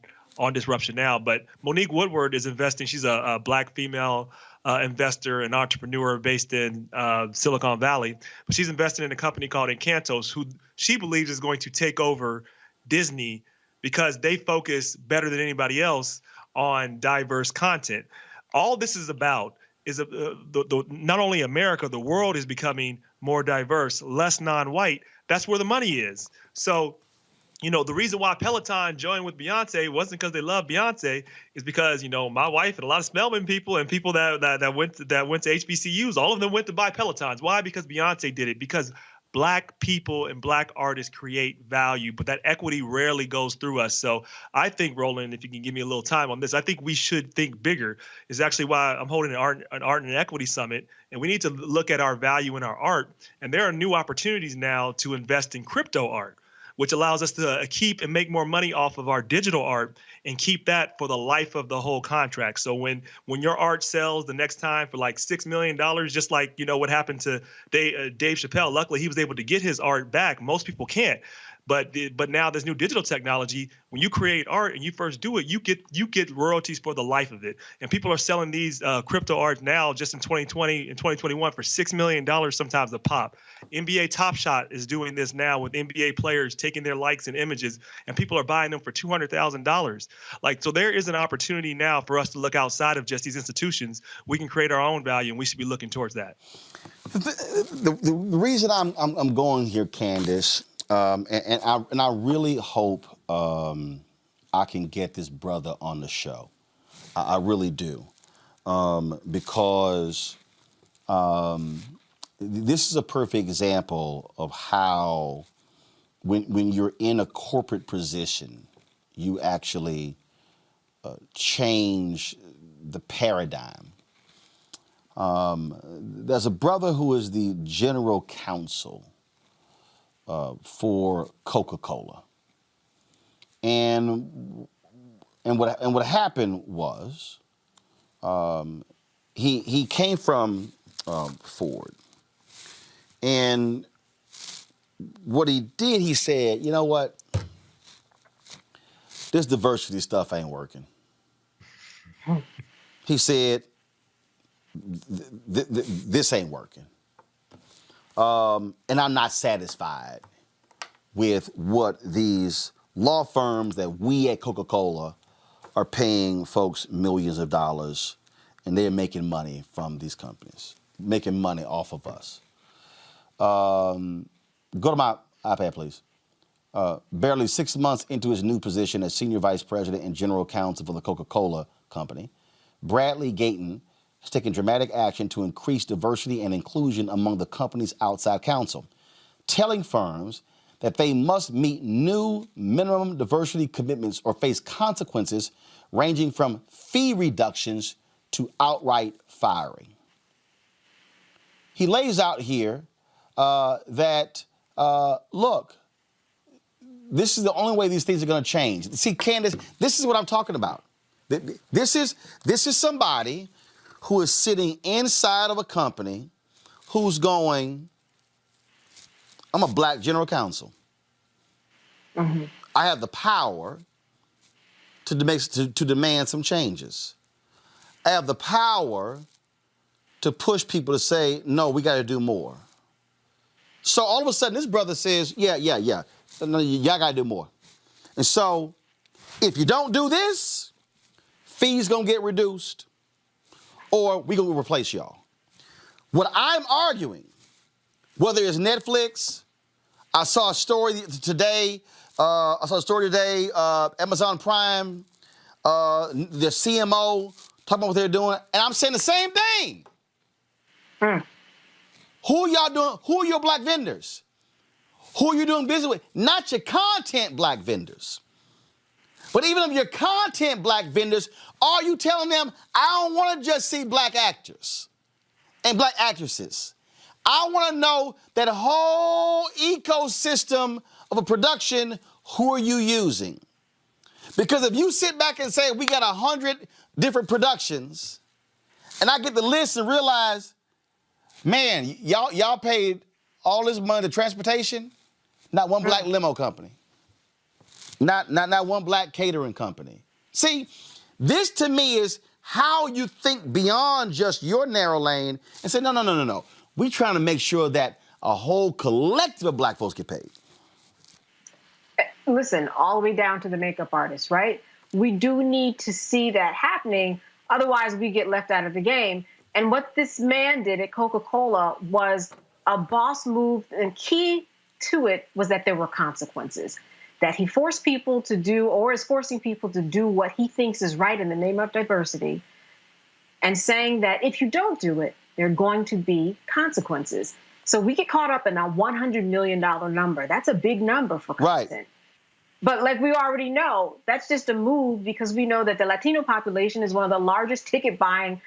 Disruption Now. But Monique Woodward is investing. She's a black female investor and entrepreneur based in Silicon Valley. But she's invested in a company called Encantos, who she believes is going to take over Disney because they focus better than anybody else on diverse content. All this is about is not only America, the world is becoming more diverse, less non-white. That's where the money is. So, the reason why Peloton joined with Beyonce wasn't because they love Beyonce. Is because, my wife and a lot of Spelman people and people that went to HBCUs, all of them went to buy Pelotons. Why? Because Beyonce did it. Because Black people and Black artists create value, but that equity rarely goes through us. So I think, Roland, if you can give me a little time on this, I think we should think bigger. Is actually why I'm holding an art and equity summit, and we need to look at our value in our art. And there are new opportunities now to invest in crypto art, which allows us to keep and make more money off of our digital art and keep that for the life of the whole contract. So when your art sells the next time for like $6 million, just like, what happened to Dave Chappelle, luckily he was able to get his art back. Most people can't. But now there's new digital technology. When you create art and you first do it, you get royalties for the life of it. And people are selling these crypto art now just in 2020 and 2021 for $6 million sometimes a pop. NBA Top Shot is doing this now with NBA players taking their likes and images, and people are buying them for $200,000. So there is an opportunity now for us to look outside of just these institutions. We can create our own value, and we should be looking towards that. The reason I'm going here, Candace, and I really hope I can get this brother on the show. I really do, because this is a perfect example of how when you're in a corporate position, you actually change the paradigm. There's a brother who is the general counsel for Coca-Cola, and what happened was he came from Ford, and what he did, he said, you know what, this diversity stuff ain't working. He said, this ain't working. And I'm not satisfied with what these law firms that we at Coca-Cola are paying folks millions of dollars, and they're making money from these companies, making money off of us. Go to my iPad, please. Barely 6 months into his new position as Senior Vice President and General Counsel for the Coca-Cola Company, Bradley Gayton has taken dramatic action to increase diversity and inclusion among the company's outside counsel, telling firms that they must meet new minimum diversity commitments or face consequences ranging from fee reductions to outright firing. He lays out here that, look, this is the only way these things are going to change. See, Candace, this is what I'm talking about. This is somebody who is sitting inside of a company who's going, I'm a black general counsel. Mm-hmm. I have the power to demand some changes. I have the power to push people to say, no, we got to do more. So all of a sudden, this brother says, yeah. No, y'all got to do more. And so if you don't do this, fees going to get reduced, or we going to replace y'all. What I'm arguing, whether it's Netflix, I saw a story today, Amazon Prime, the CMO, talking about what they're doing, and I'm saying the same thing. Who are y'all doing? Who are your black vendors? Who are you doing business with? Not your content black vendors. But even of your content black vendors, are you telling them, I don't want to just see black actors and black actresses. I want to know that whole ecosystem of a production, who are you using? Because if you sit back and say, we got 100 different productions, and I get the list and realize, man, y'all paid all this money to transportation, not one black limo company. Not one black catering company. See, this to me is how you think beyond just your narrow lane and say, no. We're trying to make sure that a whole collective of black folks get paid. Listen, all the way down to the makeup artist, right? We do need to see that happening. Otherwise, we get left out of the game. And what this man did at Coca-Cola was a boss move, and key to it was that there were consequences, that he forced people to do, or is forcing people to do what he thinks is right in the name of diversity, and saying that if you don't do it, there are going to be consequences. So we get caught up in a $100 million number. That's a big number for content. Right. But like we already know, that's just a move because we know that the Latino population is one of the largest ticket buying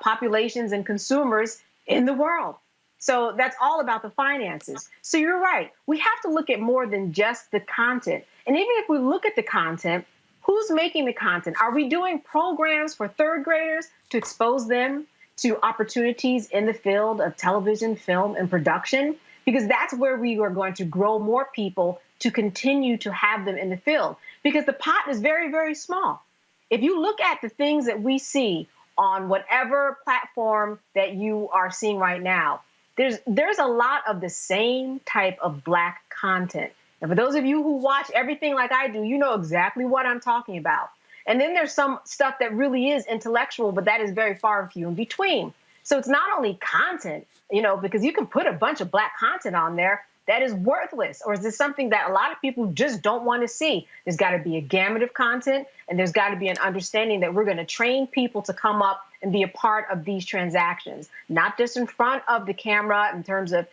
populations and consumers in the world. So that's all about the finances. So you're right. We have to look at more than just the content. And even if we look at the content, who's making the content? Are we doing programs for third graders to expose them to opportunities in the field of television, film, and production? Because that's where we are going to grow more people to continue to have them in the field. Because the pot is very, very small. If you look at the things that we see on whatever platform that you are seeing right now, there's a lot of the same type of black content. And for those of you who watch everything like I do, you know exactly what I'm talking about. And then there's some stuff that really is intellectual, but that is very far and few in between. So it's not only content, because you can put a bunch of black content on there that is worthless, or is this something that a lot of people just don't want to see? There's got to be a gamut of content, and there's got to be an understanding that we're going to train people to come up and be a part of these transactions, not just in front of the camera in terms of,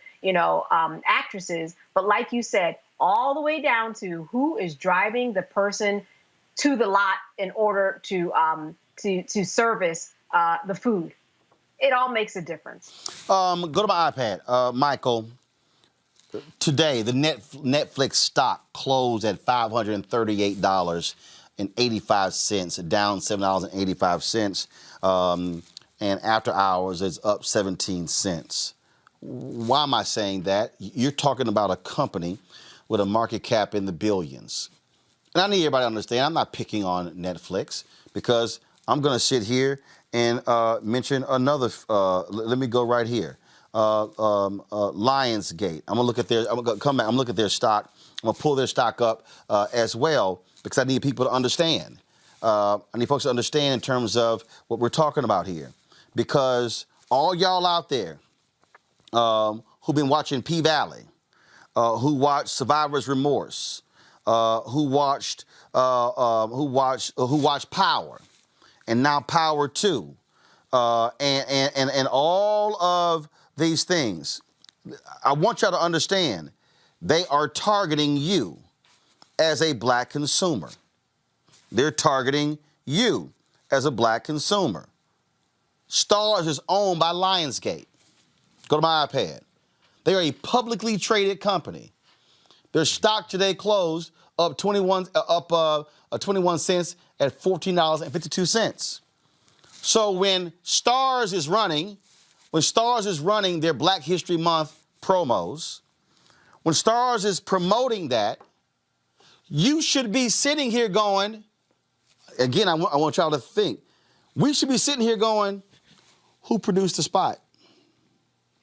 actresses, but like you said, all the way down to who is driving the person to the lot in order to service the food. It all makes a difference. Go to my iPad, Michael. Today, the Netflix stock closed at $538.85, down $7.85. And after hours, it's up 17 cents. Why am I saying that? You're talking about a company with a market cap in the billions. And I need everybody to understand, I'm not picking on Netflix because I'm going to sit here and mention another. Let me go right here. Lionsgate. I'm gonna look at their. I'm gonna come back. I'm gonna look at their stock. I'm gonna pull their stock up as well because I need people to understand. I need folks to understand in terms of what we're talking about here, because all y'all out there who've been watching P-Valley, who watched Survivor's Remorse, who watched Power, and now Power 2, and all of these things, I want y'all to understand, they are targeting you as a black consumer. They're targeting you as a black consumer. Starz is owned by Lionsgate. Go to my iPad. They are a publicly traded company. Their stock today closed up 21 cents at $14.52. So when Starz is running their Black History Month promos, when Starz is promoting that, you should be sitting here going, again, I want y'all to think, we should be sitting here going, who produced the spot?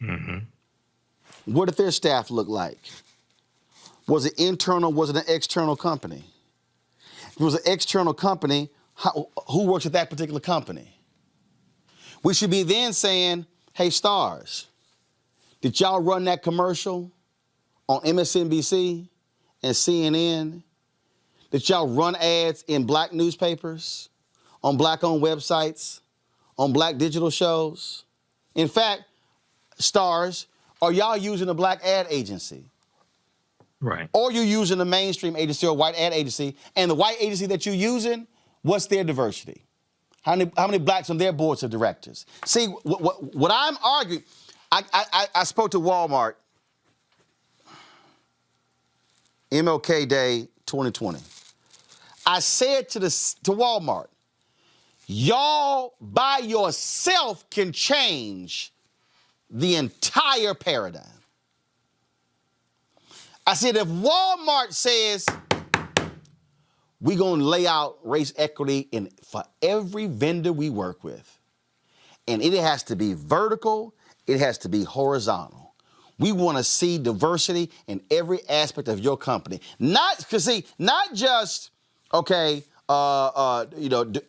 Mm-hmm. What did their staff look like? Was it internal? Was it an external company? If it was an external company, who works at that particular company? We should be then saying, hey, Starz, did y'all run that commercial on MSNBC and CNN? Did y'all run ads in black newspapers, on black-owned websites, on black digital shows? In fact, Starz, are y'all using a black ad agency? Right. Or you're using a mainstream agency or a white ad agency, and the white agency that you're using, what's their diversity? How many blacks on their boards of directors? See, what I'm arguing, I spoke to Walmart, MLK Day 2020. I said to Walmart, y'all by yourself can change the entire paradigm. I said, if Walmart says we're going to lay out race equity for every vendor we work with, and it has to be vertical, it has to be horizontal. We want to see diversity in every aspect of your company. Not just, okay, are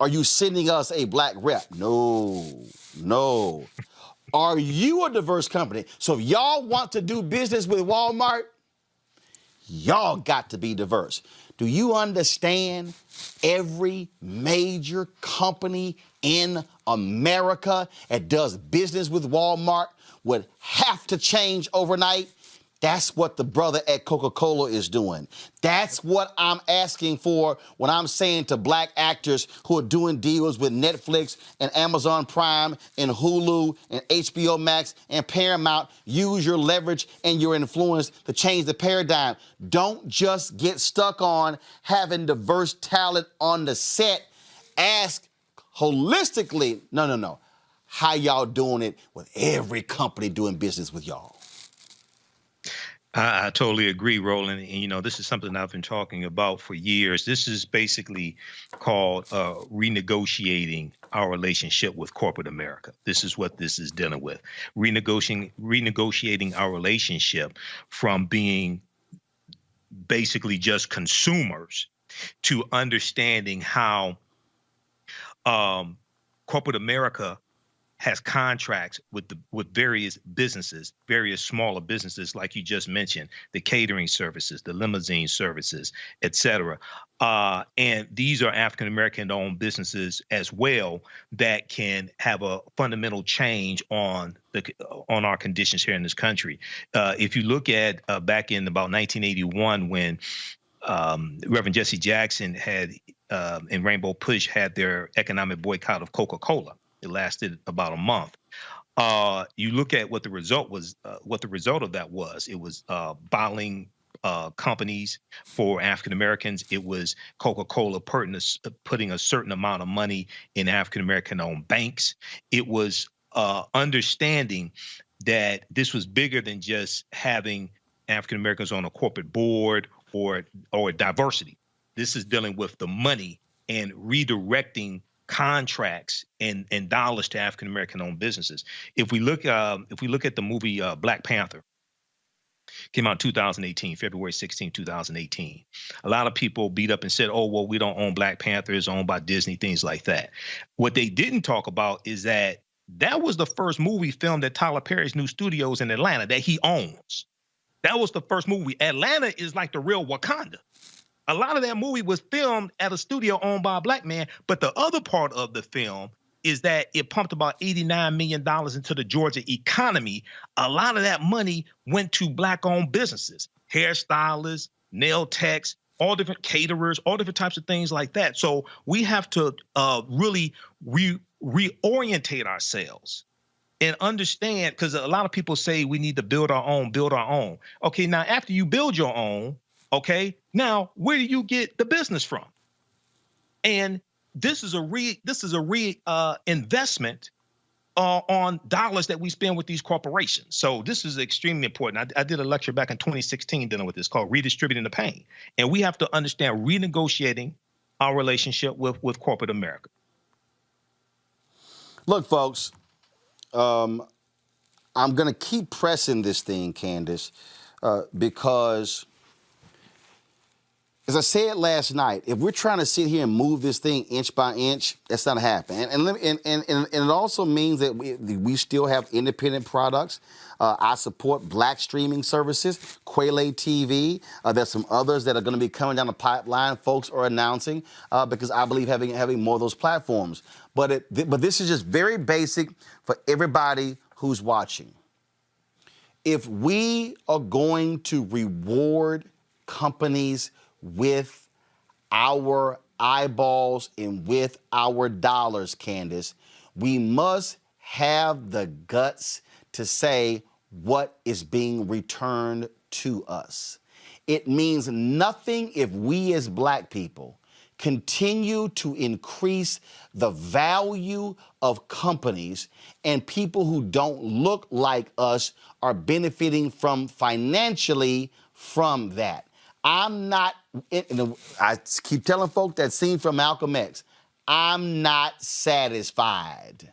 you sending us a black rep? No. Are you a diverse company? So if y'all want to do business with Walmart, y'all got to be diverse. Do you understand every major company in America that does business with Walmart would have to change overnight? That's what the brother at Coca-Cola is doing. That's what I'm asking for when I'm saying to black actors who are doing deals with Netflix and Amazon Prime and Hulu and HBO Max and Paramount, use your leverage and your influence to change the paradigm. Don't just get stuck on having diverse talent on the set. Ask holistically, no. How y'all doing it with every company doing business with y'all? I totally agree, Roland. And, this is something I've been talking about for years. This is basically called renegotiating our relationship with corporate America. This is what this is dealing with. Renegotiating our relationship from being basically just consumers to understanding how corporate America has contracts with various businesses, various smaller businesses, like you just mentioned, the catering services, the limousine services, et cetera. And these are African-American owned businesses as well that can have a fundamental change on our conditions here in this country. If you look at back in about 1981, when Reverend Jesse Jackson and Rainbow Push had their economic boycott of Coca-Cola. It lasted about a month. You look at what the result was. What the result of that was. It was bottling companies for African Americans. It was Coca-Cola putting a certain amount of money in African American owned banks. It was understanding that this was bigger than just having African Americans on a corporate board or diversity. This is dealing with the money and redirecting contracts and dollars to African American owned businesses. If we look at the movie Black Panther, came out in 2018, February 16, 2018. A lot of people beat up and said, oh, well, we don't own Black Panther, it's owned by Disney, things like that. What they didn't talk about is that was the first movie filmed at Tyler Perry's new studios in Atlanta that he owns. That was the first movie. Atlanta is like the real Wakanda. A lot of that movie was filmed at a studio owned by a black man, but the other part of the film is that it pumped about $89 million into the Georgia economy. A lot of that money went to black-owned businesses, hairstylists, nail techs, all different caterers, all different types of things like that. So we have to really reorientate ourselves and understand, because a lot of people say we need to build our own. Okay, now after you build your own, okay, now where do you get the business from? And this is a investment on dollars that we spend with these corporations. So this is extremely important. I did a lecture back in 2016 dealing with this called Redistributing the Pain. And we have to understand renegotiating our relationship with corporate America. Look, folks, I'm going to keep pressing this thing, Candace, because as I said last night, if we're trying to sit here and move this thing inch by inch, that's not happening. And it also means that we still have independent products. I support black streaming services, Quayle TV. There's some others that are going to be coming down the pipeline. Folks are announcing because I believe having more of those platforms. But this is just very basic for everybody who's watching. If we are going to reward companies with our eyeballs and with our dollars, Candace, we must have the guts to say what is being returned to us. It means nothing if we as black people continue to increase the value of companies and people who don't look like us are benefiting from financially from that. I'm not, I keep telling folks that scene from Malcolm X, I'm not satisfied.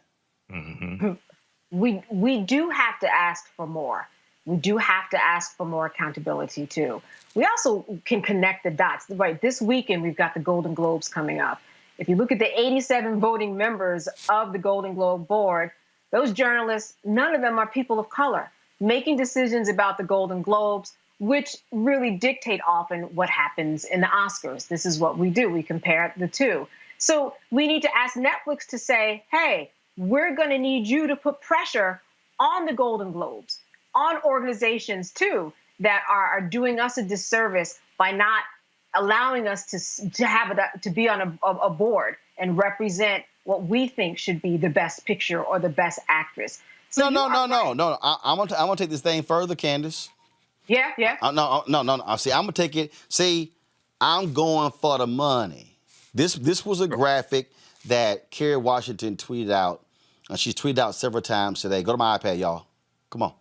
We do have to ask for more. We do have to ask for more accountability too. We also can connect the dots. Right, this weekend we've got the Golden Globes coming up. If you look at the 87 voting members of the Golden Globe board, those journalists, none of them are people of color, making decisions about the Golden Globes, which really dictate often what happens in the Oscars. This is what we do. We compare the two. So we need to ask Netflix to say, hey, we're going to need you to put pressure on the Golden Globes, on organizations too that are doing us a disservice by not allowing us to be on a board and represent what we think should be the best picture or the best actress. So No. I'm gonna take this thing further, Candace. Yeah. No. See, I'm gonna take it. See, I'm going for the money. This was a graphic that Kerry Washington tweeted out. She's tweeted out several times today. Go to my iPad, y'all. Come on.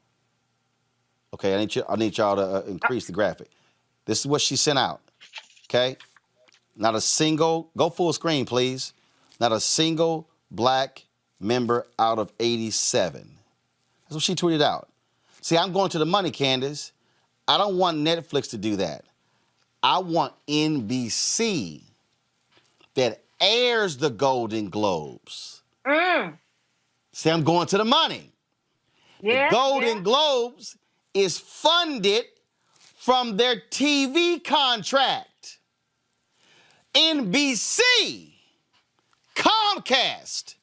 Okay, I need y'all to increase the graphic. This is what she sent out. Okay? Not a single, go full screen, please. Not a single black member out of 87. That's what she tweeted out. See, I'm going to the money, Candace. I don't want Netflix to do that. I want NBC that airs the Golden Globes. See, I'm going to the money. The Golden Globes is funded from their TV contract. NBC, Comcast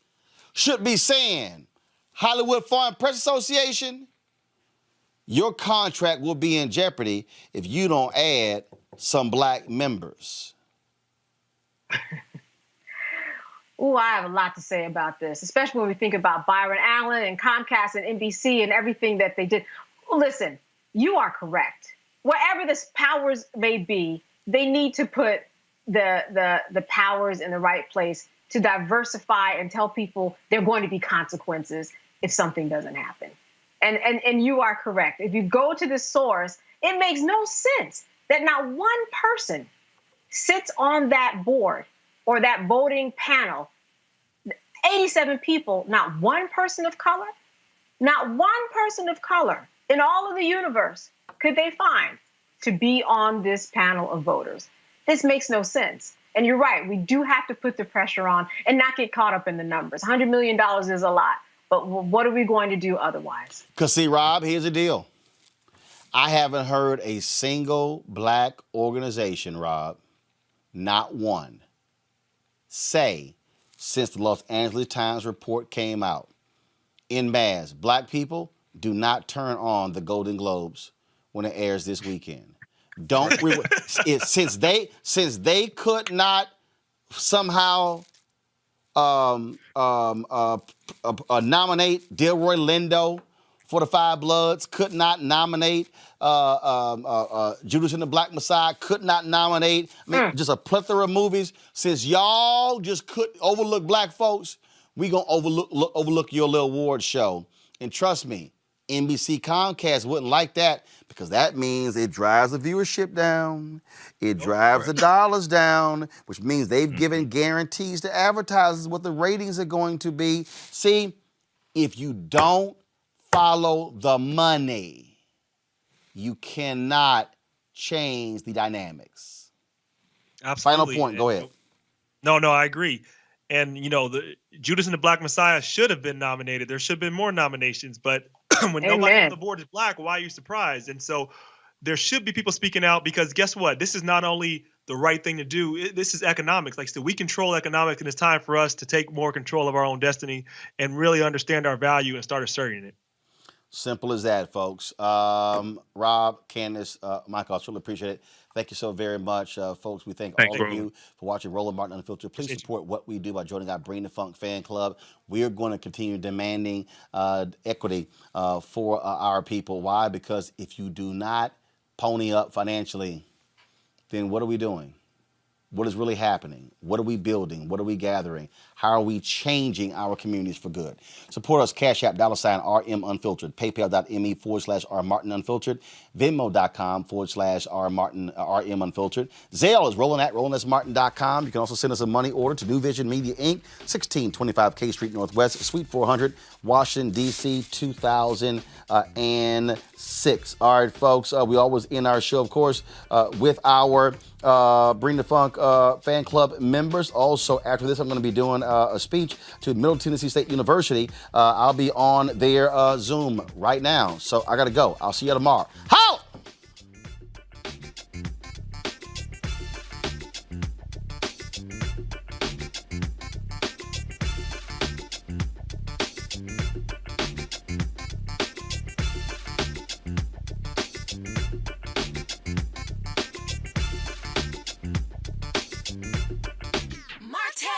should be saying, Hollywood Foreign Press Association, your contract will be in jeopardy if you don't add some black members. Oh, I have a lot to say about this, especially when we think about Byron Allen and Comcast and NBC and everything that they did. Listen, you are correct. Wherever the powers may be, they need to put the powers in the right place to diversify and tell people there are going to be consequences if something doesn't happen. And you are correct. If you go to the source, it makes no sense that not one person sits on that board or that voting panel. 87 people, not one person of color, not one person of color in all of the universe could they find to be on this panel of voters. This makes no sense. And you're right, we do have to put the pressure on and not get caught up in the numbers. $100 million is a lot, but what are we going to do otherwise? Because see, Rob, here's the deal. I haven't heard a single black organization, Rob, not one, say since the Los Angeles Times report came out, en masse, black people do not turn on the Golden Globes when it airs this weekend. Since they could not somehow nominate Delroy Lindo for the Five Bloods, could not nominate Judas and the Black Messiah, could not nominate, just a plethora of movies. Since y'all just couldn't overlook black folks, we gonna overlook your little award show. And trust me, NBC Comcast wouldn't like that because that means it drives the viewership down. It drives the dollars down, which means they've given guarantees to advertisers what the ratings are going to be. See, if you don't follow the money, you cannot change the dynamics. Absolutely. Final point, go ahead. No, I agree. And, the Judas and the Black Messiah should have been nominated. There should have been more nominations, but when nobody on the board is black, why are you surprised? And so there should be people speaking out because guess what? This is not only the right thing to do. This is economics. Like I said, we control economics, and it's time for us to take more control of our own destiny and really understand our value and start asserting it. Simple as that, folks. Rob, Candace, Michael, I truly appreciate it. Thank you so very much, folks. We thank all of you for watching Roland Martin Unfiltered. Please support what we do by joining our Bring the Funk fan club. We are going to continue demanding equity for our people. Why? Because if you do not pony up financially, then what are we doing? what is really happening. What are we building? What are we gathering? How are we changing our communities for good? Support us, Cash App, $RM Unfiltered, PayPal.me/R Martin Unfiltered, Venmo.com/RM Unfiltered. Zelle is Roland@RolandSMartin.com. You can also send us a money order to New Vision Media Inc., 1625 K Street Northwest, Suite 400, Washington, D.C., 2006. All right, folks, we always end our show, of course, with our Bring the Funk fan club members. Also, after this, I'm going to be doing a speech to Middle Tennessee State University. I'll be on their Zoom right now. So I got to go. I'll see you tomorrow. Holla! Martin!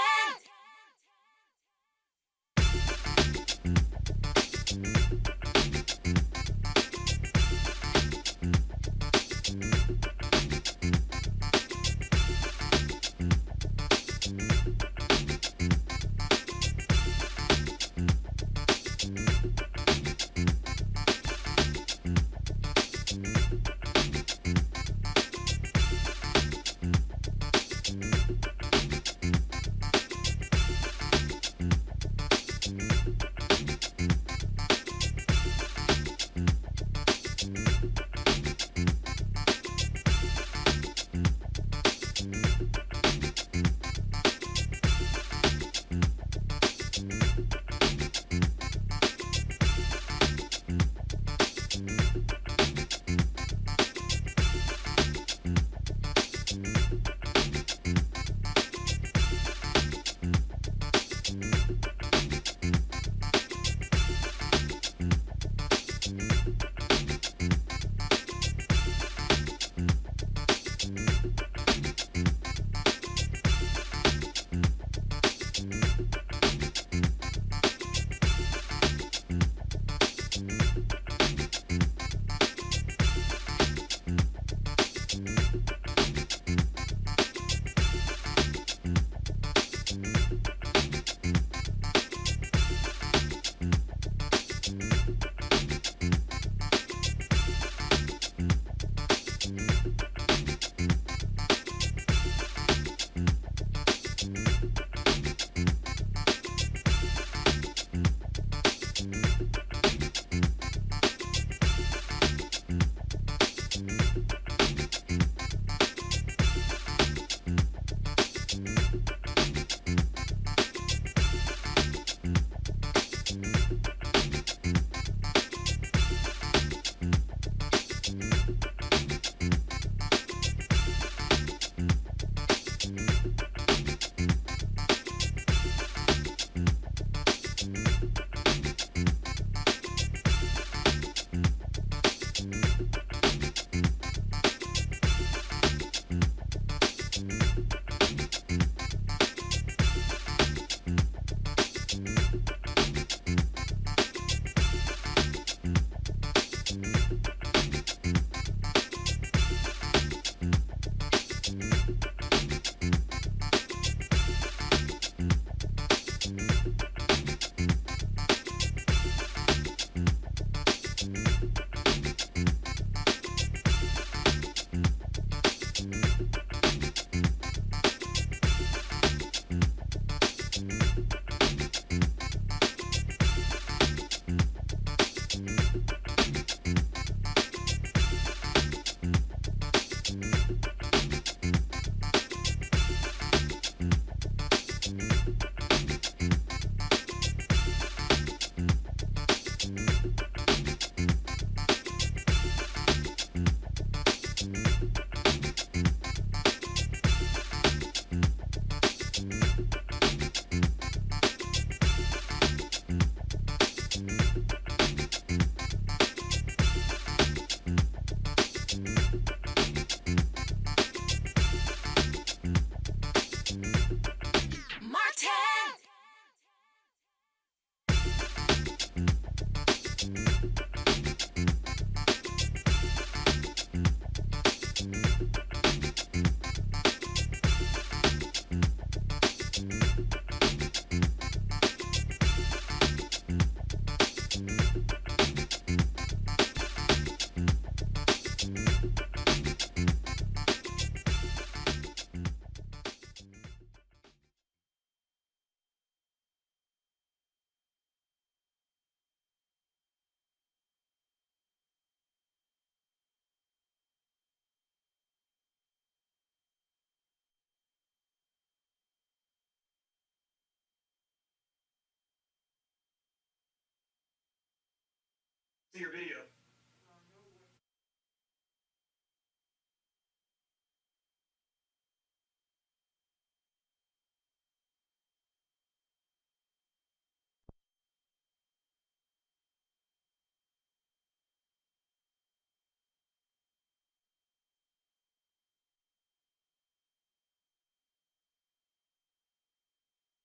See your video.